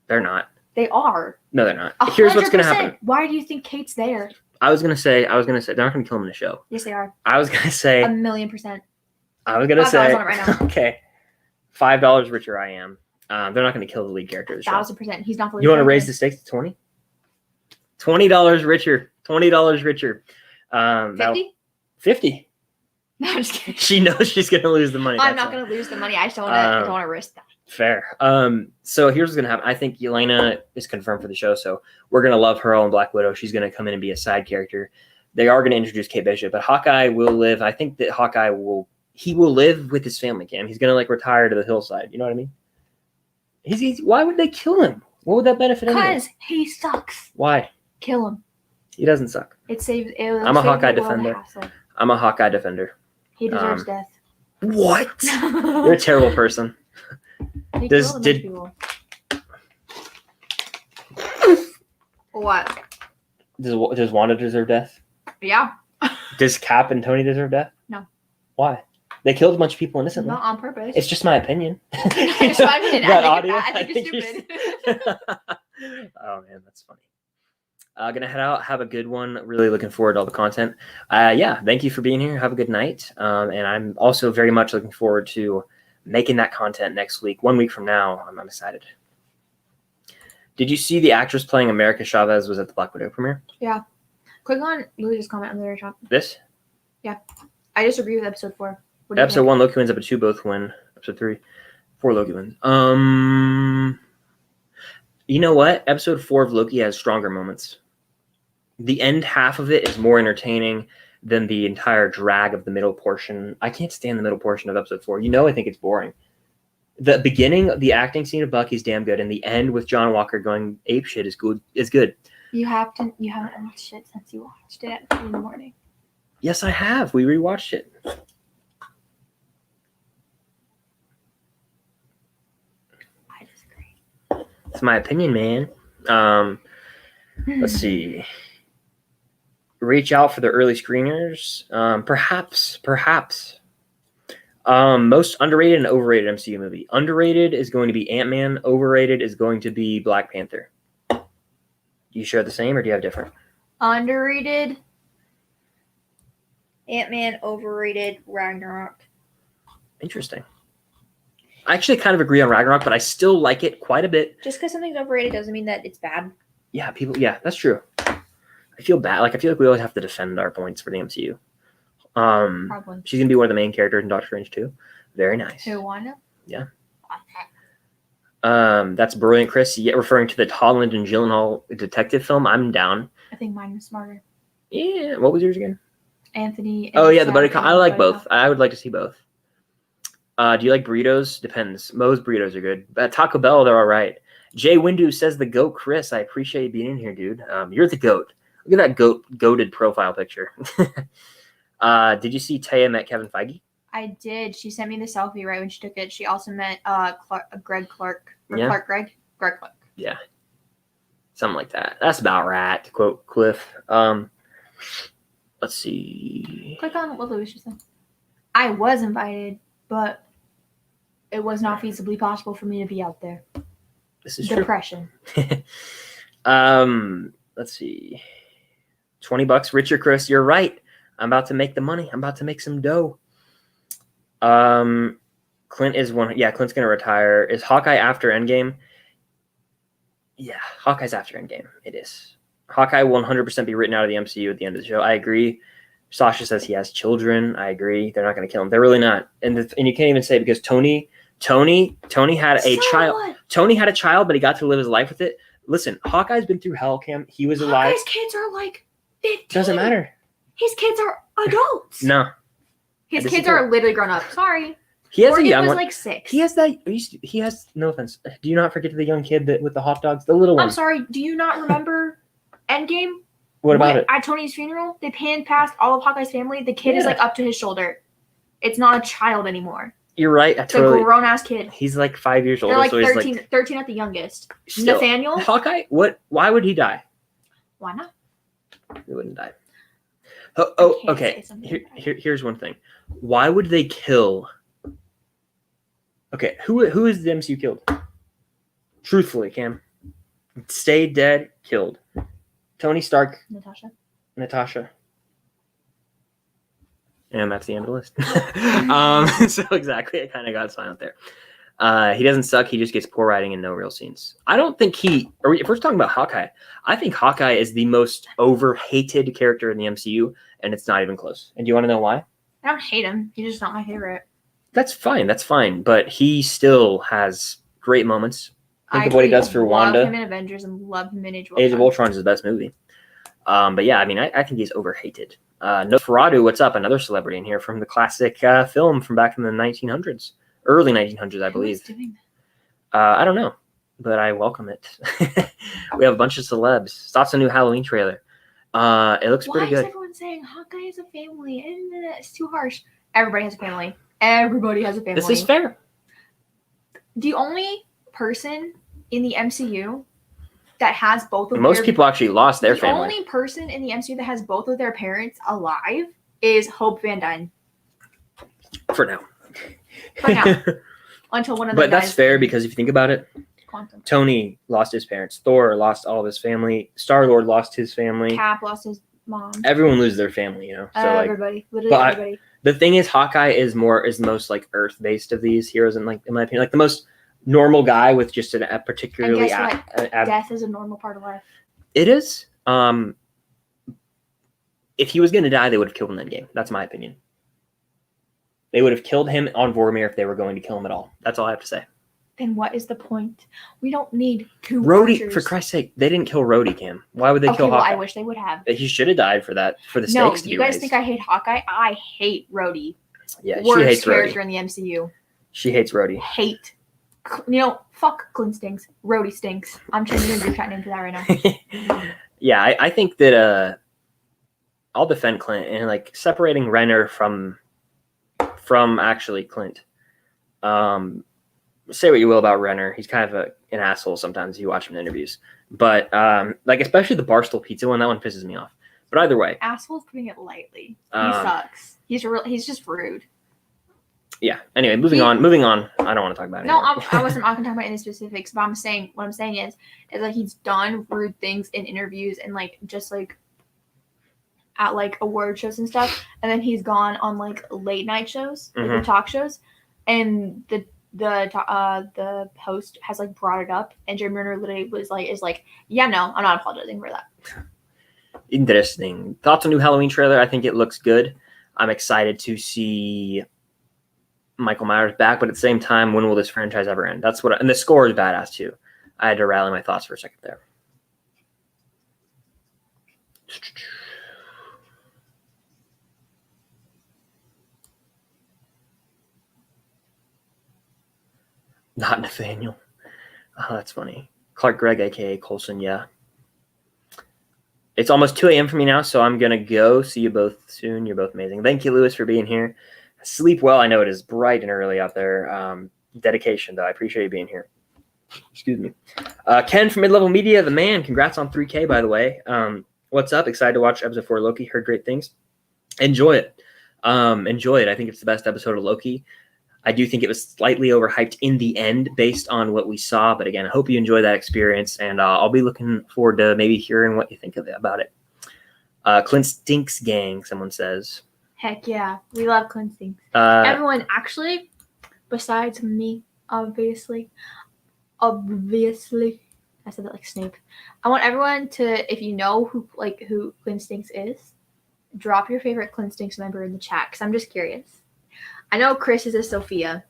They're not. They are. No, they're not. 100%. Here's what's going to happen. Why do you think Kate's there? I was going to say, they're not going to kill him in the show. Yes, they are. I was going to say. 1,000,000%. I was going to say. $5 on it right now. Okay. $5 richer I am. They're not going to kill the lead character of the show. 1,000%. He's not the lead You want to character. raise the stakes to 20? $20 richer. $20 richer. 50? 50. No, I'm just kidding. She knows she's going to lose the money. I'm not going to lose the money. I just don't want to risk that. Fair. So here's what's going to happen. I think Yelena is confirmed for the show, so we're going to love her on Black Widow. She's going to come in and be a side character. They are going to introduce Kate Bishop, but Hawkeye will live. I think that Hawkeye will live with his family, Cam. He's going to like retire to the hillside. You know what I mean? Why would they kill him? What would that benefit him? Because he sucks. Why? Kill him. He doesn't suck. I'm a Hawkeye defender. I'm a Hawkeye defender. He deserves death. What? You're a terrible person. What? Does Wanda deserve death? Yeah. Does Cap and Tony deserve death? No. Why? They killed a bunch of people innocently. Not on purpose. It's just my opinion. It's my opinion. I think you're stupid. Oh man, that's funny. Gonna head out. Have a good one. Really looking forward to all the content. Yeah, thank you for being here. Have a good night. And I'm also very much looking forward to making that content next week. 1 week from now, I'm excited. Did you see the actress playing America Chavez was at the Black Widow premiere? Yeah. Click on Louis' comment on the very top. This? Yeah. I disagree with episode 4. Episode 1, Loki wins. Episode 2, both win. Episode 3, 4, Loki wins. You know what? Episode 4 of Loki has stronger moments. The end half of it is more entertaining than the entire drag of the middle portion. I can't stand the middle portion of episode 4. I think it's boring. The beginning, the acting scene of Bucky's damn good, and the end with John Walker going apeshit is good. You haven't watched it since you watched it at 3 in the morning. Yes, I have. We rewatched it. It's my opinion, man. Let's see. Reach out for the early screeners. Perhaps. Most underrated and overrated MCU movie. Underrated is going to be Ant-Man. Overrated is going to be Black Panther. Do you share the same or do you have different? Underrated. Ant-Man. Overrated. Ragnarok. Interesting. I actually kind of agree on Ragnarok, but I still like it quite a bit. Just because something's overrated doesn't mean that it's bad. Yeah, that's true. I feel bad. I feel like we always have to defend our points for the MCU. Probably. She's going to be one of the main characters in Doctor Strange 2. Very nice. Who, Wanda? Yeah. That's brilliant, Chris. Yeah, referring to the Holland and Gyllenhaal detective film, I'm down. I think mine was smarter. Yeah. What was yours again? Anthony. Oh, yeah, the buddy cop. I like both. I would like to see both. Do you like burritos? Depends. Moe's burritos are good. At Taco Bell, they're all right. Jay Windu says the GOAT, Chris. I appreciate you being in here, dude. You're the GOAT. Look at that goated profile picture. Did you see Taya met Kevin Feige? I did. She sent me the selfie right when she took it. She also met Greg Clark. Or Yeah. Greg Clark. Yeah. Something like that. That's about right, to quote Cliff. Let's see. Click on what Louis just said. I was invited, but it was not feasibly possible for me to be out there. This is Depression. true. Let's see. $20. Richard Chris, you're right. I'm about to make the money. I'm about to make some dough. Clint is one. Yeah, Clint's gonna retire. Is Hawkeye after Endgame? Yeah, Hawkeye's after Endgame. It is. Hawkeye will 100% be written out of the MCU at the end of the show. I agree. Sasha says he has children. I agree. They're not going to kill him. They're really not. And you can't even say it because Tony had a child. What? Tony had a child, but he got to live his life with it. Listen, Hawkeye's been through hell, Cam. He was alive. Hawkeye's kids are like 15. Doesn't matter. His kids are adults. No. His I kids disagree. are literally grown up. Sorry. He has Morgan a young was one. like 6. He has that. He has no offense. Do you not forget the young kid with the hot dogs, the little one? I'm sorry. Do you not remember Endgame? What about it? At Tony's funeral, they panned past all of Hawkeye's family. The kid is Yeah. like up to his shoulder. It's not a child anymore. You're right. It's a grown ass kid. He's like 5 years old. They're like so he's 13 at the youngest. Still, Nathaniel? Hawkeye. What? Why would he die? Why not? He wouldn't die. Oh, can't okay. say something Here's one thing. Why would they kill? Okay, who is the MCU killed? Truthfully, Cam. Stay dead, killed. Tony Stark, Natasha. And that's the end of the list. So exactly, I kind of got silent there. He doesn't suck. He just gets poor writing and no real scenes. I don't think if we're talking about Hawkeye, I think Hawkeye is the most over-hated character in the MCU, and it's not even close. And do you want to know why? I don't hate him. He's just not my favorite. That's fine. But he still has great moments. Think of what he does for Wanda. Love him in Avengers and love him in Age of Ultron. Age of Ultron is the best movie. But yeah, I mean, I think he's over-hated. Nosferatu, what's up? Another celebrity in here from the classic film from back in the 1900s. Early 1900s, I believe. Who's doing I don't know, but I welcome it. We have a bunch of celebs. Thoughts on new Halloween trailer. It looks that? pretty Why good. is everyone saying Hawkeye is a family? It's too harsh. Everybody has a family. Everybody has a family. This is fair. The only person in the MCU that has both of Most their people actually lost their the family. only person in the MCU that has both of their parents alive is Hope Van Dyne. For now. For now. Until one of them But that's dies fair in because if you think about it, Quantum. Tony lost his parents. Thor lost all of his family. Star-Lord lost his family. Cap lost his mom. Everyone loses their family, you know. So Everybody. Literally but everybody. the thing is, Hawkeye is the most like Earth-based of these heroes, and like in my opinion, like the most normal guy with just a particularly. And guess what? Death is a normal part of life. It is. If he was going to die, they would have killed him in Endgame. That's my opinion. They would have killed him on Vormir if they were going to kill him at all. That's all I have to say. Then what is the point? We don't need two Rhodey, archers. for Christ's sake, they didn't kill Rhodey, Cam. Why would they kill well, Hawkeye? I wish they would have. He should have died for that, for the No, stakes to be you guys raised. think I hate Hawkeye? I hate Rhodey. Yeah, she Worst hates character Rhodey. in the MCU. She hates Rhodey. Hate. Fuck Clint stinks. Rhodey stinks. I'm changing the group chat name to that right now. Yeah, I think that I'll defend Clint and like separating Renner from actually Clint. say what you will about Renner. He's kind of an asshole sometimes if you watch him in interviews. But like especially the Barstool Pizza one, that one pisses me off. But either way, Asshole's putting it lightly. He sucks. He's just rude. Yeah. Anyway, moving on. I don't want to talk about it. No, I wasn't talking about any specifics. But what I'm saying is like he's done rude things in interviews and like just like at like award shows and stuff, and then he's gone on like late night shows, like the talk shows, and the host has like brought it up, and Jeremy Renner literally is like, yeah, no, I'm not apologizing for that. Interesting. Thoughts on new Halloween trailer? I think it looks good. I'm excited to see Michael Myers back, but at the same time, when will this franchise ever end? And the score is badass too. I had to rally my thoughts for a second there. Not Nathaniel. Oh, that's funny. Clark Gregg, aka Coulson, yeah. It's almost 2 a.m. for me now, so I'm going to go. See you both soon. You're both amazing. Thank you, Lewis, for being here. Sleep well. I know it is bright and early out there. Dedication, though. I appreciate you being here. Excuse me. Ken from Mid-Level Media, the man. Congrats on 3K, by the way. What's up? Excited to watch episode 4 of Loki. Heard great things. Enjoy it. I think it's the best episode of Loki. I do think it was slightly overhyped in the end based on what we saw. But again, I hope you enjoy that experience. And I'll be looking forward to maybe hearing what you think about it. Clint Stinks Gang, someone says. Heck yeah. We love Clint Stinks. Everyone, actually, besides me, obviously. I said that like Snape. I want everyone to, if you know who Clint Stinks is, drop your favorite Clint Stinks member in the chat, because I'm just curious. I know Chris is a Sophia.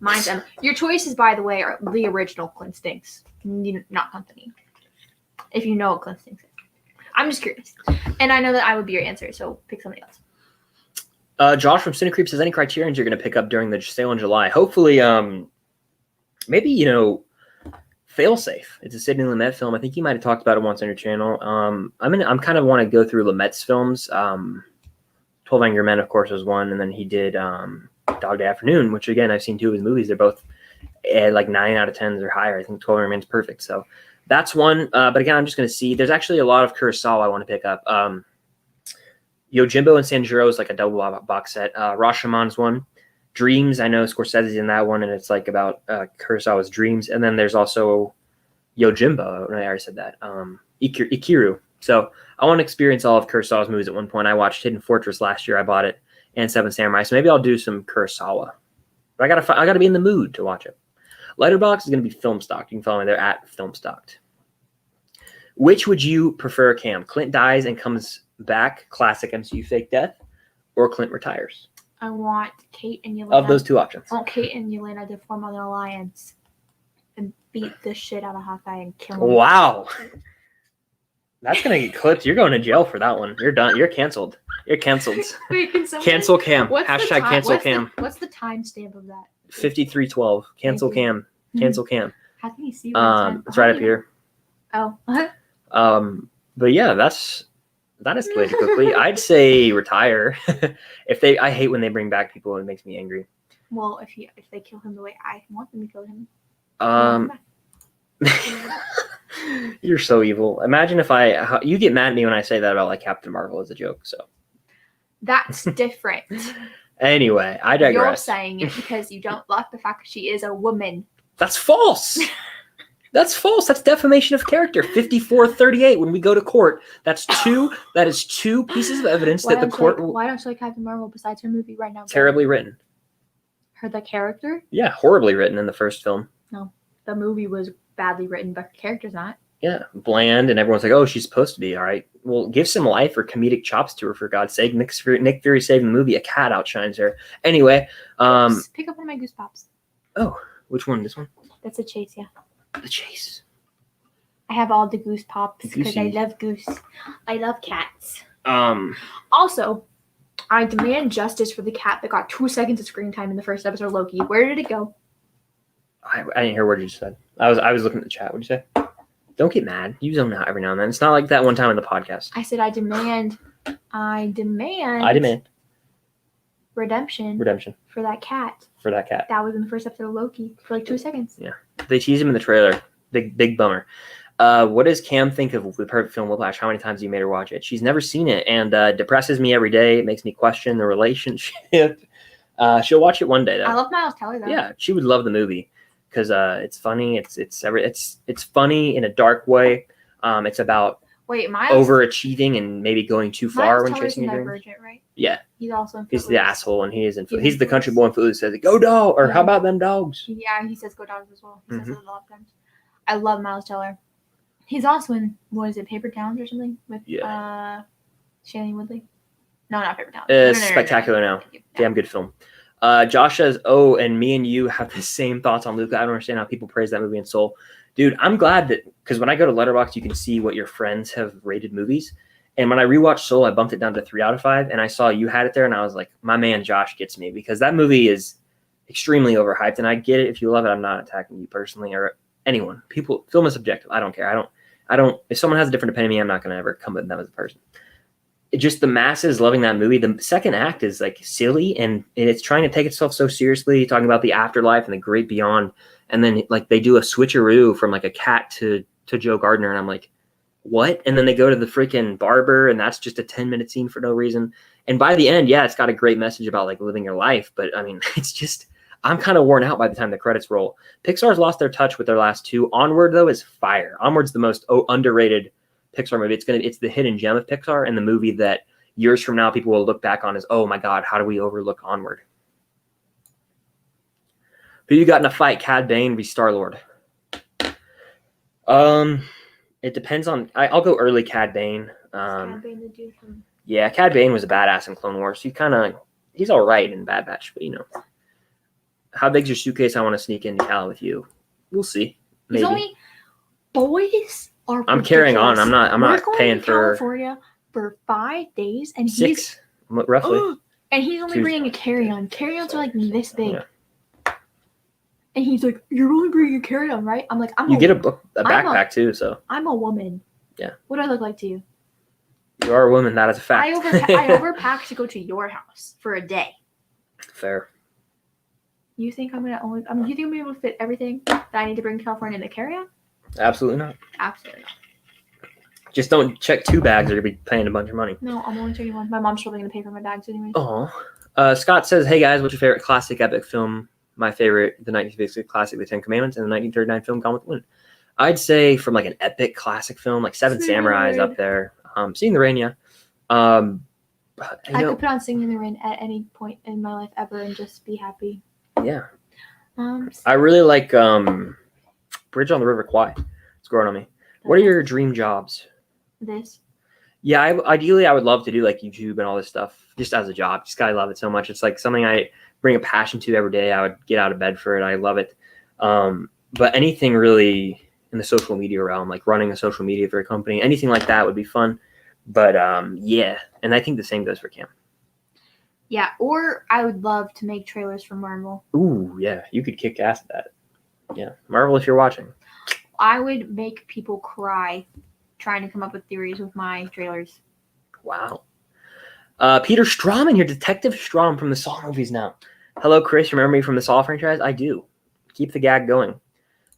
Mine's Emma. Your choices, by the way, are the original Clint Stinks, not company. If you know what Clint Stinks is. I'm just curious. And I know that I would be your answer, so pick somebody else. Josh from Cinecreep says, any criterions you're going to pick up during the sale in July? Hopefully, maybe, Failsafe. It's a Sidney Lumet film. I think you might have talked about it once on your channel. I'm kind of want to go through Lumet's films. 12 Angry Men, of course, was one, and then he did Dog Day Afternoon, which again I've seen 2 of his movies. They're both like 9 out of 10s or higher. I think 12 Angry Men's perfect. So that's one. But again, I'm just going to see. There's actually a lot of Kurosawa I want to pick up. Yojimbo and Sanjuro is like a double box set. Rashomon's one. Dreams, I know Scorsese's in that one, and it's like about Kurosawa's dreams. And then there's also Yojimbo. I already said that. Ikiru. So I want to experience all of Kurosawa's movies at one point. I watched Hidden Fortress last year. I bought it, and Seven Samurai. So maybe I'll do some Kurosawa. But I gotta be in the mood to watch it. Letterboxd is gonna be film stocked. You can follow me there at film stocked. Which would you prefer, Cam? Clint dies and comes back, classic MCU fake death, or Clint retires? I want Kate and Yelena. Of those 2 options. I want Kate and Yelena to form an alliance and beat the shit out of Hawkeye and kill him. Wow. That's going to get clipped. You're going to jail for that one. You're done. You're canceled. You're canceled. Wait, can someone... Cancel Cam. Hashtag cancel Cam. What's the timestamp of that? 5312. Cancel Cam. Cancel Cam. How can you see it's right up here. Oh. But yeah, that escalated quickly. I'd say retire. I hate when they bring back people. It makes me angry. Well, if they kill him the way I want them to kill him. You're so evil. Imagine if you get mad at me when I say that about like Captain Marvel as a joke. So that's different. Anyway, I digress. You're saying it because you don't like the fact that she is a woman. That's false. That's false. That's defamation of character. 5438. When we go to court, that is 2 pieces of evidence that the court. Why don't you like Captain Marvel besides her movie right now? Terribly written. The character? Yeah, horribly written in the first film. No, the movie was badly written, but her character's not. Yeah, bland, and everyone's like, "Oh, she's supposed to be all right." Well, give some life or comedic chops to her, for God's sake. Nick Fury saving the movie. A cat outshines her. Anyway, pick up one of my Goose Pops. Oh, which one? This one? That's a Chase, yeah. The Chase. I have all the Goose Pops because I love Goose. I love cats. Also, I demand justice for the cat that got 2 seconds of screen time in the first episode of Loki. Where did it go? I didn't hear what you said. I was looking at the chat. What'd you say? Don't get mad. You zone out every now and then. It's not like that one time in the podcast. I said I demand redemption for that cat. That was in the first episode of Loki for like 2 seconds. Yeah. They teased him in the trailer. Big bummer. What does Cam think of the perfect film Whiplash? How many times have you made her watch it? She's never seen it, and depresses me every day. It makes me question the relationship. She'll watch it one day, though. I love Miles Teller, though. Yeah, she would love the movie because it's funny. It's funny in a dark way. It's about overachieving and maybe going too far when chasing your dreams. Divergent, right? Yeah. He's also in He's the asshole, and he's the country boy in Footloose. Says, "Go dog," or "How about them dogs?" Yeah, he says "Go dogs" as well. He says it a lot of times. I love Miles Teller. He's also in Paper Towns or something with Shailene Woodley. No, not Paper Towns. No, Spectacular Now. Damn good film. Josh says, "Oh, and me and you have the same thoughts on Luca. I don't understand how people praise that movie in Soul." Dude, I'm glad that because when I go to Letterboxd, you can see what your friends have rated movies. And when I rewatched Soul, I bumped it down to 3 out of 5, and I saw you had it there, and I was like, my man Josh gets me because that movie is extremely overhyped, and I get it. If you love it, I'm not attacking you personally or anyone. Film is subjective. I don't care. I don't. If someone has a different opinion of me, I'm not going to ever come with them as a person. Just the masses loving that movie. The second act is like silly, and it's trying to take itself so seriously, talking about the afterlife and the great beyond. And then like they do a switcheroo from like a cat to Joe Gardner, and I'm like, what? And then they go to the freaking barber, and that's just a 10-minute scene for no reason. And by the end, yeah, it's got a great message about like living your life, but I mean, it's just I'm kind of worn out by the time the credits roll. Pixar's lost their touch with their last 2. Onward though is fire. Onward's the most underrated Pixar movie. It's the hidden gem of Pixar, and the movie that years from now people will look back on as, oh my God, how do we overlook Onward? Who you got in a fight, Cad Bane v Star-Lord? It depends on. I'll go early Cad Bane. Cad Bane the dude from... Yeah, Cad Bane was a badass in Clone Wars. He's all right in Bad Batch, but you know. How big's your suitcase? I want to sneak into Cali with you. We'll see. Maybe. Boys are. I'm carrying on. I'm not paying to for California for 5 days, and 6 roughly. And he's only bringing a carry-on. Carry-ons are like this big. Yeah. And he's like, "You're only bringing a carry-on, right?" I'm like, You get a backpack too, so. I'm a woman. Yeah. What do I look like to you? You are a woman. That is a fact. I overpack to go to your house for a day. Fair. You think I'm gonna only? You think I'm gonna be able to fit everything that I need to bring to California in the carry-on? Absolutely not. Absolutely not. Just don't check 2 bags, or you'll be paying a bunch of money. No, I'm only checking 1. My mom's probably gonna pay for my bags anyway. Oh. Scott says, "Hey guys, what's your favorite classic epic film?" My favorite, the 1956 classic, The 10 Commandments, and the 1939 film, Gone with the Wind. I'd say from like an epic classic film, like Seven Samurai is up there. Seeing the Rain, yeah. I could put on Singing in the Rain at any point in my life ever and just be happy. Yeah. I really like Bridge on the River Kwai. It's growing on me. What are your dream jobs? This. Yeah, ideally I would love to do like YouTube and all this stuff just as a job. Just I love it so much. It's like something I bring a passion to every day. I would get out of bed for it. I love it. But anything really in the social media realm, like running a social media for a company, anything like that would be fun. But yeah, and I think the same goes for Cam. Yeah, or I would love to make trailers for Marvel. Ooh, yeah, you could kick ass at that. Yeah, Marvel, if you're watching. I would make people cry trying to come up with theories with my trailers. Wow. Peter Strahm in here, Detective Strahm from the Saw movies now. Hello, Chris. Remember me from the Saw franchise? I do. Keep the gag going.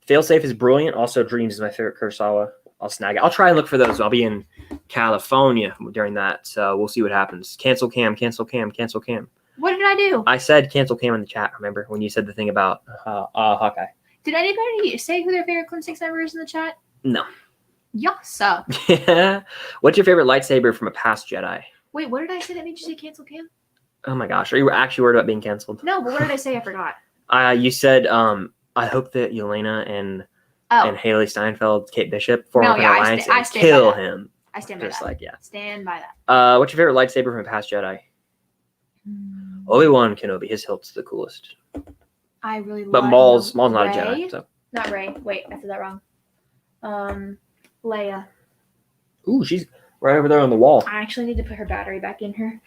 Failsafe is brilliant. Also, Dreams is my favorite Kurosawa. I'll snag it. I'll try and look for those. I'll be in California during that, so we'll see what happens. Cancel Cam, cancel Cam, cancel Cam. What did I do? I said cancel Cam in the chat, remember, when you said the thing about Hawkeye. Did anybody say who their favorite Clone 6 member is in the chat? No. Y'all suck. Yeah. What's your favorite lightsaber from a past Jedi? Wait, what did I say that made you say cancel Cam? Oh my gosh. Are you actually worried about being canceled? No, but what did I say? I forgot. You said, I hope that Yelena and Haley Steinfeld, Kate Bishop, form an alliance and kill him. I stand by that. Just like, yeah. Stand by that. What's your favorite lightsaber from a past Jedi? Obi-Wan Kenobi. His hilt's the coolest. I really love But Maul's not a Jedi. So. Not Rey. Wait, I said that wrong. Leia. Ooh, she's right over there on the wall. I actually need to put her battery back in her.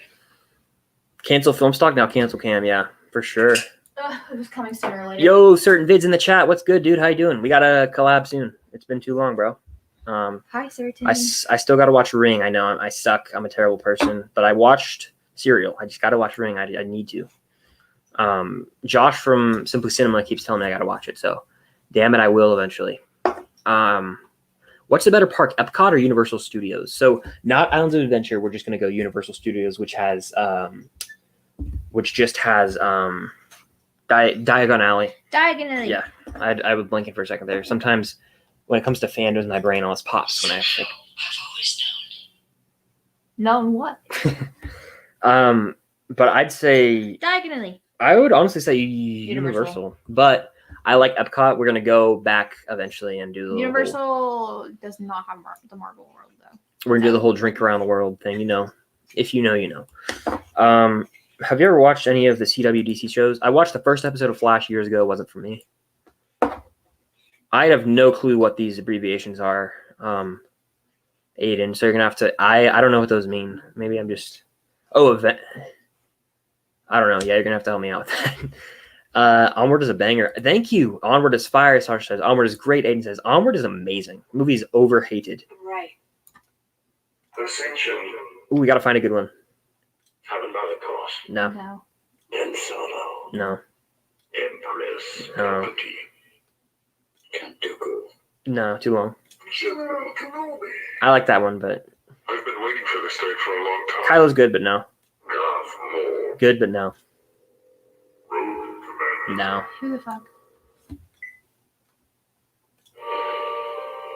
Cancel film stock, now cancel Cam, yeah, for sure. It was coming sooner or later. Yo, certain vids in the chat. What's good, dude? How you doing? We got a collab soon. It's been too long, bro. Hi, Certain. I still got to watch Ring. I know I suck. I'm a terrible person. But I watched Serial. I just got to watch Ring. I need to. Josh from Simply Cinema keeps telling me I got to watch it. So, damn it, I will eventually. What's the better park, Epcot or Universal Studios? So, not Islands of Adventure. We're just going to go Universal Studios, which just has Diagon Alley. Diagonally. Yeah, I was blinking for a second there. Sometimes when it comes to fandoms, my brain always pops when I think. Known what? But I'd say Diagonally. I would honestly say Universal. But I like Epcot. We're gonna go back eventually and do the Universal does not have the Marvel World though. We're gonna do the whole drink around the world thing. You know, if you know, you know. Have you ever watched any of the CWDC shows? I watched the first episode of Flash years ago. It wasn't for me. I have no clue what these abbreviations are, Aiden. So you're gonna have to. I don't know what those mean. Maybe I'm just. Oh, event. I don't know. Yeah, you're gonna have to help me out with that. Onward is a banger. Thank you. Onward is fire. Sasha says Onward is great. Aiden says Onward is amazing. Movie's overhated. Right. Ascension. Ooh, we gotta find a good one. Have another course. No. No. Ben Solo. No. Empress. No. Palpatine. Count Dooku. No. Too long. General Kenobi. I like that one, but I've been waiting for this day for a long time. Kylo's good, but no. Darth Maul. Good, but no. Rogue Commander. No. Who the fuck?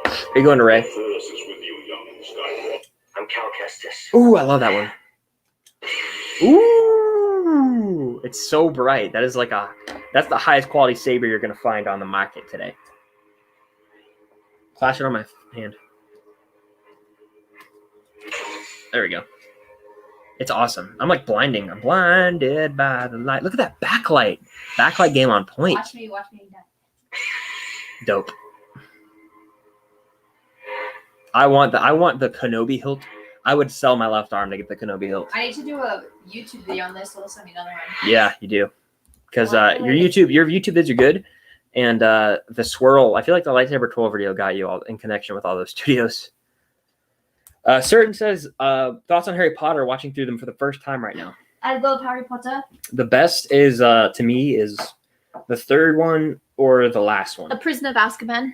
Are you going to Ray? Force is with you, young Skywalker. I'm Cal Kestis. Ooh, I love that one. Ooh, it's so bright. That's the highest quality saber you're gonna find on the market today. Flash it on my hand. There we go. It's awesome. I'm like blinding. I'm blinded by the light. Look at that backlight. Backlight game on point. Watch me die. Dope. I want the Kenobi hilt. I would sell my left arm to get the Kenobi hilt. I need to do a YouTube video on this, so they'll send me another one. Yeah, you do. Because Well, your YouTube vids are good. And the swirl, I feel like the Lightsaber 12 video got you all in connection with all those studios. Certain says, thoughts on Harry Potter, watching through them for the first time right now. I love Harry Potter. The best is, to me, is the third one or the last one. The Prison of Azkaban.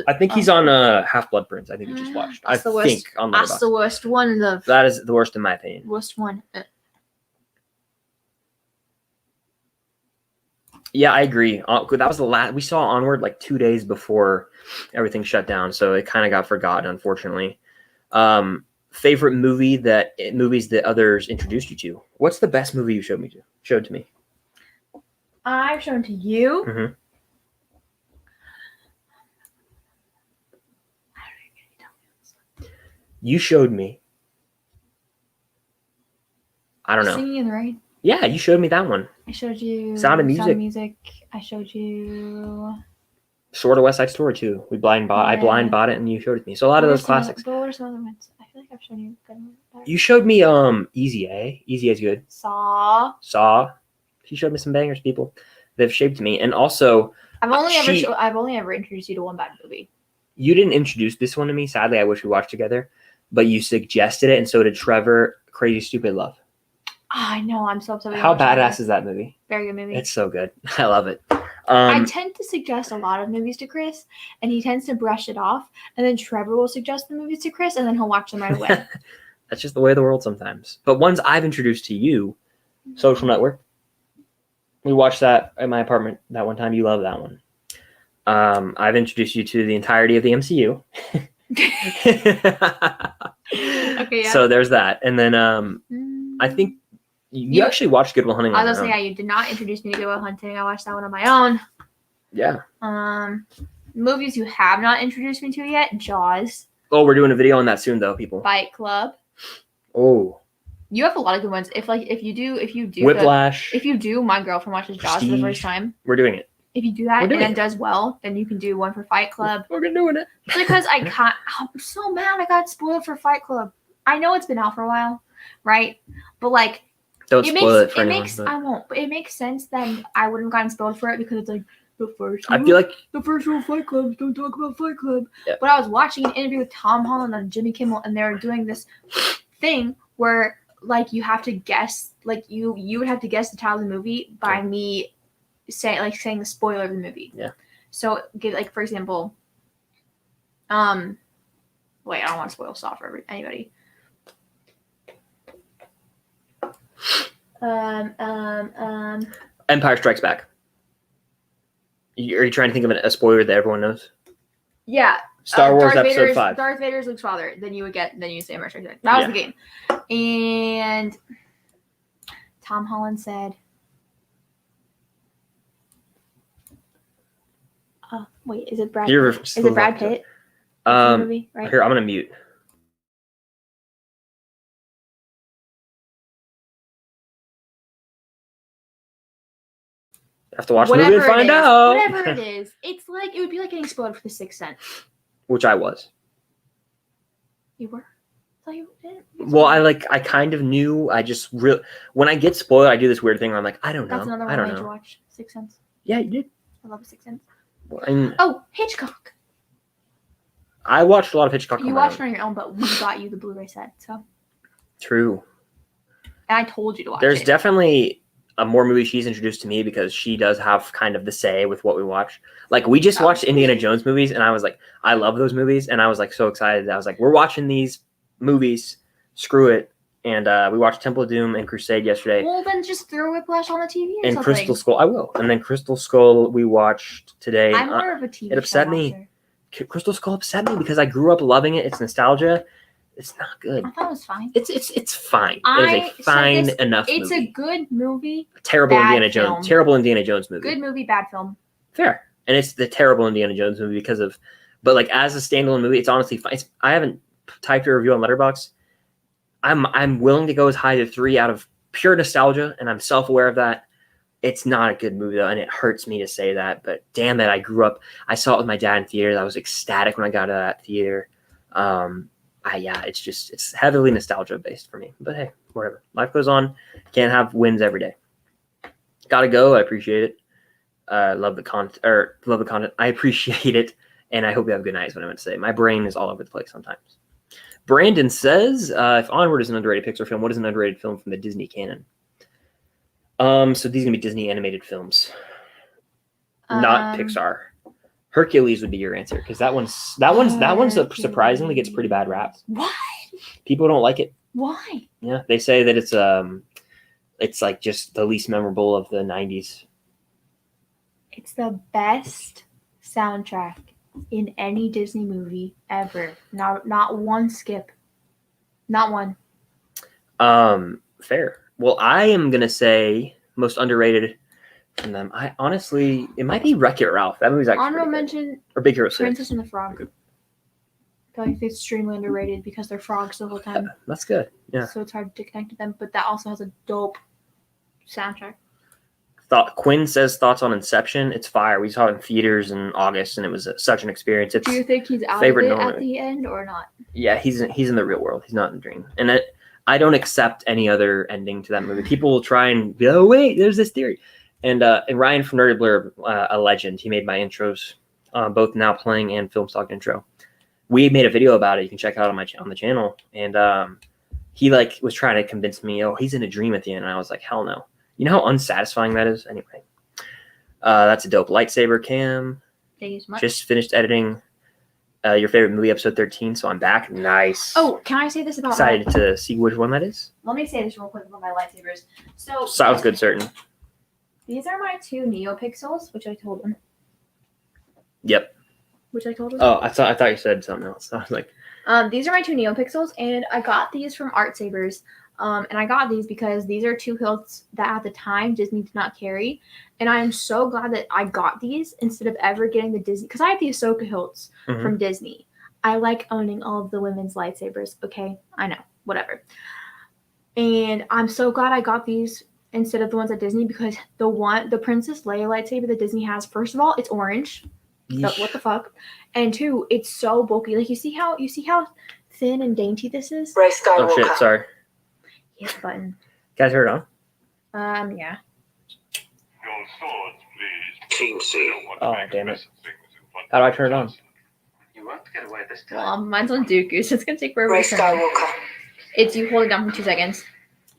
I think he's on Half-Blood Prince. I think we just watched. That's the worst. On That's the worst one. That is the worst in my opinion. Worst one. Yeah, I agree. That was the last we saw Onward like 2 days before everything shut down, so it kind of got forgotten, unfortunately. Favorite movies that others introduced you to? What's the best movie you showed to me? I've shown to you. Mm-hmm. You showed me. I don't know. Singing in the Rain. Yeah, you showed me that one. I showed you Sound of Music. I showed you Sword of West Side Story too. I blind bought it and you showed it to me. So a lot of those classics. But what are some other ones? I feel like I've shown you good ones. You showed me Easy A. Easy A is good. Saw. She showed me some bangers, people. They've shaped me. And also I've only ever introduced you to one bad movie. You didn't introduce this one to me. Sadly, I wish we watched together. But you suggested it, and so did Trevor. Crazy Stupid Love. I know. I'm so upset. How badass is that movie? Very good movie. It's so good. I love it. I tend to suggest a lot of movies to Chris, and he tends to brush it off. And then Trevor will suggest the movies to Chris, and then he'll watch them right away. That's just the way of the world sometimes. But ones I've introduced to you, Social Network. We watched that at my apartment that one time. You love that one. I've introduced you to the entirety of the MCU. Okay, yeah. So there's that. And then I think you actually watched Good Will Hunting. I was gonna say, yeah, you did not introduce me to Good Will Hunting. I watched that one on my own. Yeah. Movies you have not introduced me to yet: Jaws. Oh, we're doing a video on that soon, though, people. Fight Club. Oh. You have a lot of good ones. If you do Whiplash. If you do, my girlfriend watches Jaws for the first time. We're doing it. If you do that and then does well, then you can do one for Fight Club. We're doing it. Because I can't. I'm so mad I got spoiled for Fight Club. I know it's been out for a while, right? But like, don't spoil it for anyone. I won't. But it makes sense that I wouldn't have gotten spoiled for it because it's like the first. I feel like the first rule of Fight Club is don't talk about Fight Club. Yeah. But I was watching an interview with Tom Holland on Jimmy Kimmel, and they were doing this thing where like you have to guess, like you would have to guess the title of the movie by me saying the spoiler of the movie. Yeah. So get like for example, wait, I don't want to spoil stuff for anybody. Empire Strikes Back. Are you trying to think of a spoiler that everyone knows? Yeah. Star Wars Darth Episode 5. Darth Vader's Luke's father. Then you say Empire Strikes Back. That was the game. And Tom Holland said, wait, is it Brad? Is it Brad Pitt? Movie, right? Here, I'm gonna mute. I have to watch the movie and find out. Whatever it is, it's like it would be like getting spoiled for The Sixth Sense. Which I was. You were? I thought you didn't. Well, I kind of knew. I just when I get spoiled, I do this weird thing where I'm like, I don't know. That's another one I made you watch. Sixth Sense. Yeah, you did. I love The Sixth Sense. Well, Hitchcock. I watched a lot of Hitchcock. You watched it on your own, but we got you the Blu-ray set, so. True. And I told you to watch There's it. definitely a more movie she's introduced to me because she does have kind of the say with what we watch. Like we just watched Indiana Jones movies and I was like, I love those movies. And I was like so excited. I was like, we're watching these movies. Screw it. And we watched Temple of Doom and Crusade yesterday. Well, then just throw Whiplash on the TV or and something. Crystal Skull. I will. And then Crystal Skull we watched today. I'm more of a TV It upset me. Crystal Skull upset me because I grew up loving it. It's nostalgia. It's not good. I thought it was fine. It's fine. It is a fine enough movie. It's a good movie. Terrible Indiana film. Jones. Terrible Indiana Jones movie. Good movie, bad film. Fair. And it's the terrible Indiana Jones movie because of, but like as a standalone movie, it's honestly fine. I haven't typed a review on Letterboxd. I'm willing to go as high as 3 out of pure nostalgia, and I'm self-aware of that. It's not a good movie though, and it hurts me to say that. But damn it, I grew up. I saw it with my dad in theaters. I was ecstatic when I got to that theater. It's heavily nostalgia based for me. But hey, whatever. Life goes on. Can't have wins every day. Gotta go. I appreciate it. Love the content. I appreciate it, and I hope you have a good night. Is what I meant to say. My brain is all over the place sometimes. Brandon says, if Onward is an underrated Pixar film, what is an underrated film from the Disney canon? So these are gonna be Disney animated films, not Pixar. Hercules would be your answer because that one's surprisingly gets pretty bad rap. What? People don't like it. Why? Yeah, they say that it's like just the least memorable of the 90s. It's the best soundtrack in any Disney movie ever. Not one skip. Not one. Fair. Well, I am gonna say most underrated from them. I honestly, it might be Wreck-It Ralph. That movie's actually honorable mention or Big Hero 6. Princess and the Frog. I feel like it's extremely underrated because they're frogs the whole time. That's good. Yeah. So it's hard to connect to them, but that also has a dope soundtrack. Quinn says thoughts on Inception. It's fire. We saw it in theaters in August, and it was such an experience. Do you think he's out of it at the end or not? Yeah, he's in the real world. He's not in the dream. And I don't accept any other ending to that movie. People will try and be, oh wait, there's this theory. And Ryan from Nerdy Blurb, a legend. He made my intros, both Now Playing and Film Stock intro. We made a video about it. You can check it out on the channel. And he was trying to convince me, oh, he's in a dream at the end. And I was like, hell no. You know how unsatisfying that is? Anyway, that's a dope lightsaber cam. Thank you so much. Just finished editing your favorite movie, episode 13, so I'm back. Nice. Oh, can I say this about excited to see which one that is? Let me say this real quick about my lightsabers. So sounds good, certain. These are my 2 NeoPixels, which I told them. Yep. Which I told them. Oh, I thought you said something else. I was like, these are my 2 NeoPixels, and I got these from Lightsabers. And I got these because these are 2 hilts that at the time Disney did not carry. And I am so glad that I got these instead of ever getting the Disney. Because I have the Ahsoka hilts from Disney. I like owning all of the women's lightsabers. Okay, I know. Whatever. And I'm so glad I got these instead of the ones at Disney because the Princess Leia lightsaber that Disney has, first of all, it's orange. So, what the fuck? And 2, it's so bulky. Like you see how thin and dainty this is? Oh shit, sorry. Hit the button. Guys heard it on? Yeah. Your swords, please. Team C. Oh, damn it. How do I turn it on? You won't get away this time. Well, mine's on Dooku, so it's gonna take forever. Skywalker. It's you hold it down for 2 seconds.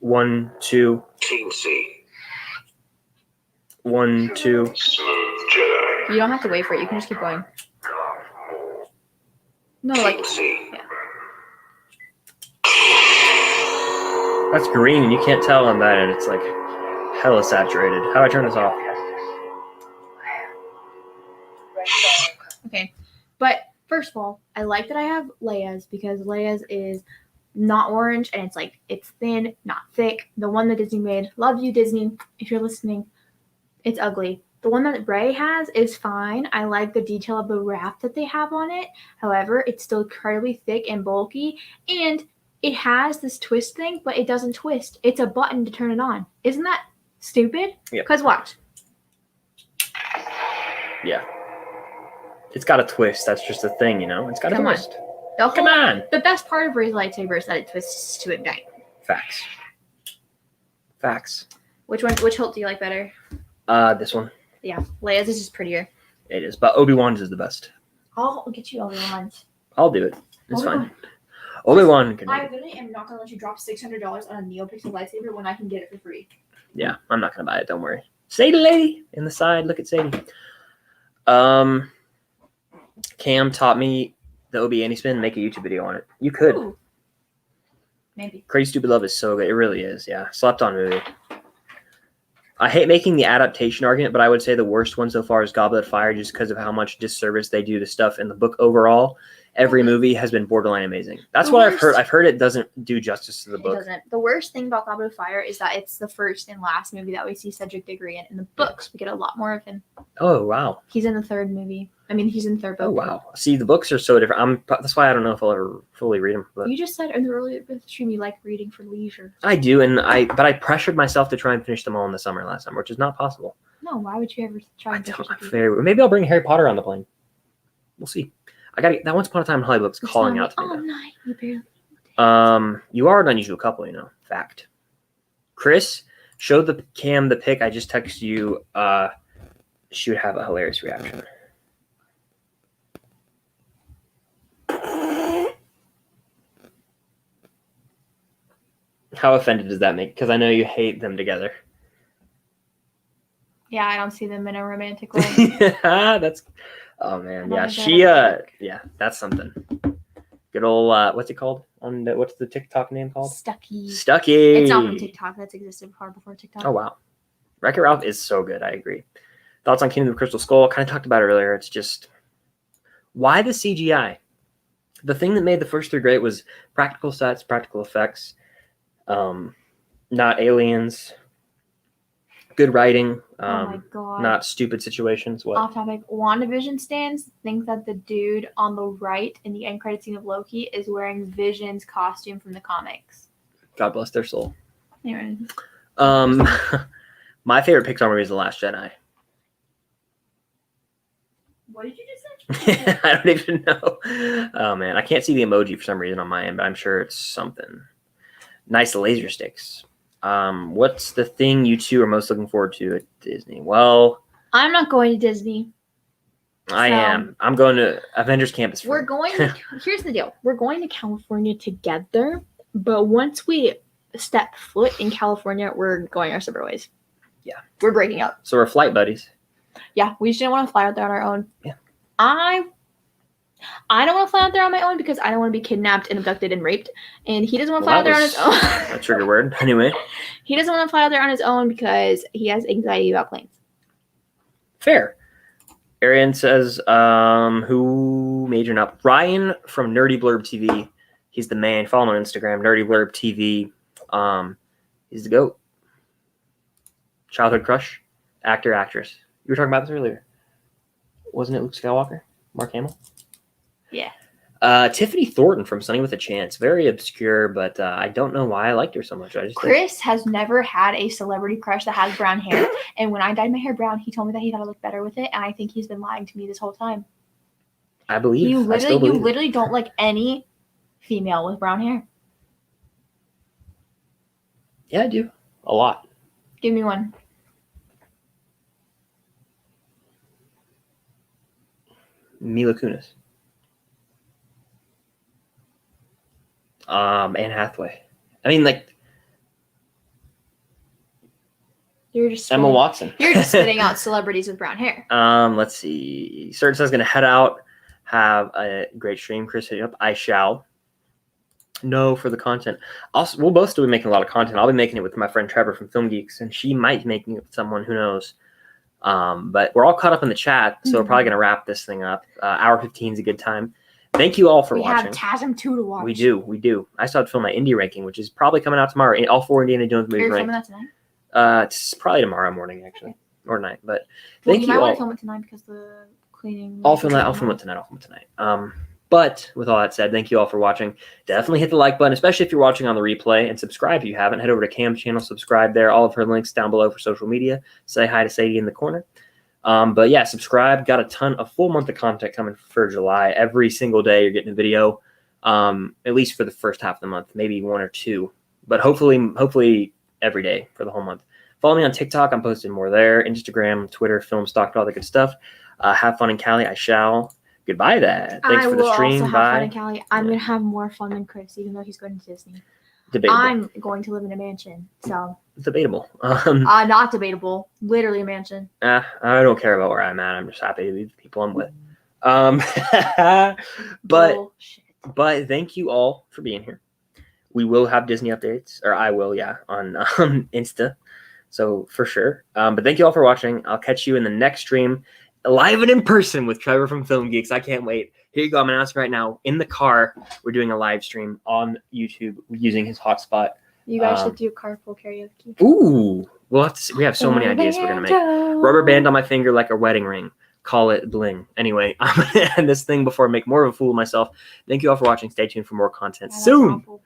1, 2, Team C. 1, 2. Smooth Jedi. You don't have to wait for it. You can just keep going. No, Team like C. That's green, and you can't tell on that, and it's like hella saturated. How do I turn this off? okay. But first of all, I like that I have Leia's because Leia's is not orange and it's thin, not thick. The one that Disney made, love you Disney, if you're listening, it's ugly. The one that Rey has is fine. I like the detail of the wrap that they have on it. However, it's still incredibly thick and bulky, and it has this twist thing, but it doesn't twist. It's a button to turn it on. Isn't that stupid? Yeah. Because watch. Yeah. It's got a twist. That's just a thing, you know? It's got a Come on. twist. Come on. The best part of Rey's lightsaber is that it twists to ignite. Facts. Which hilt do you like better? This one. Yeah, Leia's is just prettier. It is, but Obi-Wan's is the best. I'll get you Obi-Wan's. I'll do it. It's Obi-Wan. fine. Obi-Wan can do I it. really am not gonna let you drop $600 on a NeoPixel lightsaber when I can get it for free. Yeah, I'm not gonna buy it. Don't worry. Sadie lady in the side. Look at Sadie. Cam taught me the Obi anti-spin. Make a YouTube video on it. You could. Ooh. Maybe. Crazy Stupid Love is so good. It really is. Yeah, slept on movie. I hate making the adaptation argument, but I would say the worst one so far is Goblet of Fire, just because of how much disservice they do to stuff in the book overall. Every movie has been borderline amazing. That's what I've heard. I've heard it doesn't do justice to the book. It doesn't. The worst thing about Goblet of Fire is that it's the first and last movie that we see Cedric Diggory in. In the books, we get a lot more of him. Oh, wow. He's in the third movie. I mean, he's in the third book. Oh, wow. See, the books are so different. That's why I don't know if I'll ever fully read them. But You just said in the earlier stream you like reading for leisure. I do, but I pressured myself to try and finish them all in the summer last summer, which is not possible. No, why would you ever try and finish it? Maybe I'll bring Harry Potter on the plane. We'll see. I got that Once Upon a Time in Hollywood's calling out to me. Oh, night. You barely. You are an unusual couple, you know. Fact. Chris, show the Cam the pic I just texted you. She would have a hilarious reaction. How offended does that make? Because I know you hate them together. Yeah, I don't see them in a romantic way. That's. Oh man, yeah. That's something. Good old what's it called? What's the TikTok name called? Stucky. Stucky. It's not from TikTok. That's existed before TikTok. Oh wow, Wreck-It Ralph is so good. I agree. Thoughts on Kingdom of the Crystal Skull? Kind of talked about it earlier. It's just why the CGI. The thing that made the first three great was practical sets, practical effects, not aliens. Good writing. Oh my god. Not stupid situations. What? Off topic. WandaVision stands think that the dude on the right in the end credit scene of Loki is wearing Vision's costume from the comics. God bless their soul. Anyway. My favorite Pixar movie is The Last Jedi. What did you just say? I don't even know. Oh man, I can't see the emoji for some reason on my end, but I'm sure it's something. Nice laser sticks. What's the thing you two are most looking forward to at Disney? Well, I'm not going to Disney. I am. I'm going to Avengers Campus. We're going to, here's the deal. We're going to California together, but once we step foot in California, we're going our separate ways. Yeah. We're breaking up. So we're flight buddies. Yeah, we just didn't want to fly out there on our own. Yeah. I don't want to fly out there on my own because I don't want to be kidnapped and abducted and raped. And he doesn't want to fly out there on his own. A trigger word. Anyway. He doesn't want to fly out there on his own because he has anxiety about planes. Fair. Arian says, who majored up? Ryan from Nerdy Blurb TV. He's the man. Follow him on Instagram, Nerdy Blurb TV. He's the GOAT. Childhood crush. Actor, actress. You were talking about this earlier. Wasn't it Luke Skywalker? Mark Hamill? Yeah. Tiffany Thornton from Sunny with a Chance. Very obscure, but I don't know why I liked her so much. Chris has never had a celebrity crush that has brown hair. And when I dyed my hair brown, he told me that he thought I looked better with it. And I think he's been lying to me this whole time. I believe. You literally don't like any female with brown hair. Yeah, I do. A lot. Give me one. Mila Kunis. Anne Hathaway. I mean, like, You're just Emma spitting- Watson. You're just spitting out celebrities with brown hair. Let's see. Certain says going to head out. Have a great stream. Chris, hit you up. I shall. No, for the content. We'll both still be making a lot of content. I'll be making it with my friend Trevor from Film Geeks, and she might be making it with someone. Who knows? But we're all caught up in the chat, so we're probably going to wrap this thing up. Hour 15 is a good time. Thank you all for watching. We have TASM 2 to watch. We do. I still have to film my indie ranking, which is probably coming out tomorrow. All 4 Indiana Jones movies Are you ranked. filming that tonight? It's probably tomorrow morning, actually, or night. But Well, thank you you might want all. to film it tonight because the cleaning. I'll film it tonight. But with all that said, thank you all for watching. Definitely hit the like button, especially if you're watching on the replay, and subscribe if you haven't. Head over to Cam's channel, subscribe there. All of her links down below for social media. Say hi to Sadie in the corner. But yeah, subscribe. Got a ton of full month of content coming for July. Every single day you're getting a video, at least for the first half of the month, maybe 1 or 2. But hopefully every day for the whole month. Follow me on TikTok. I'm posting more there. Instagram, Twitter, Film Stock, all that good stuff. Have fun in Cali. I shall. Goodbye, Dad. Thanks for the stream. I will also have Bye. fun in Cali. I'm going to have more fun than Chris, even though he's going to Disney. Debatable. I'm going to live in a mansion, so. Debatable. Not debatable. Literally a mansion. I don't care about where I'm at. I'm just happy to be the people I'm with. Bullshit. But thank you all for being here. We will have Disney updates, or I will, on Insta. So for sure. But thank you all for watching. I'll catch you in the next stream, live and in person with Trevor from Film Geeks. I can't wait. Here you go. I'm announcing right now in the car. We're doing a live stream on YouTube using his hotspot. You guys should do carpool karaoke. Ooh, we'll have to see. We have so many ideas we're gonna make. Rubber band on my finger like a wedding ring. Call it bling. Anyway, I'm gonna end this thing before I make more of a fool of myself. Thank you all for watching. Stay tuned for more content soon. Awful.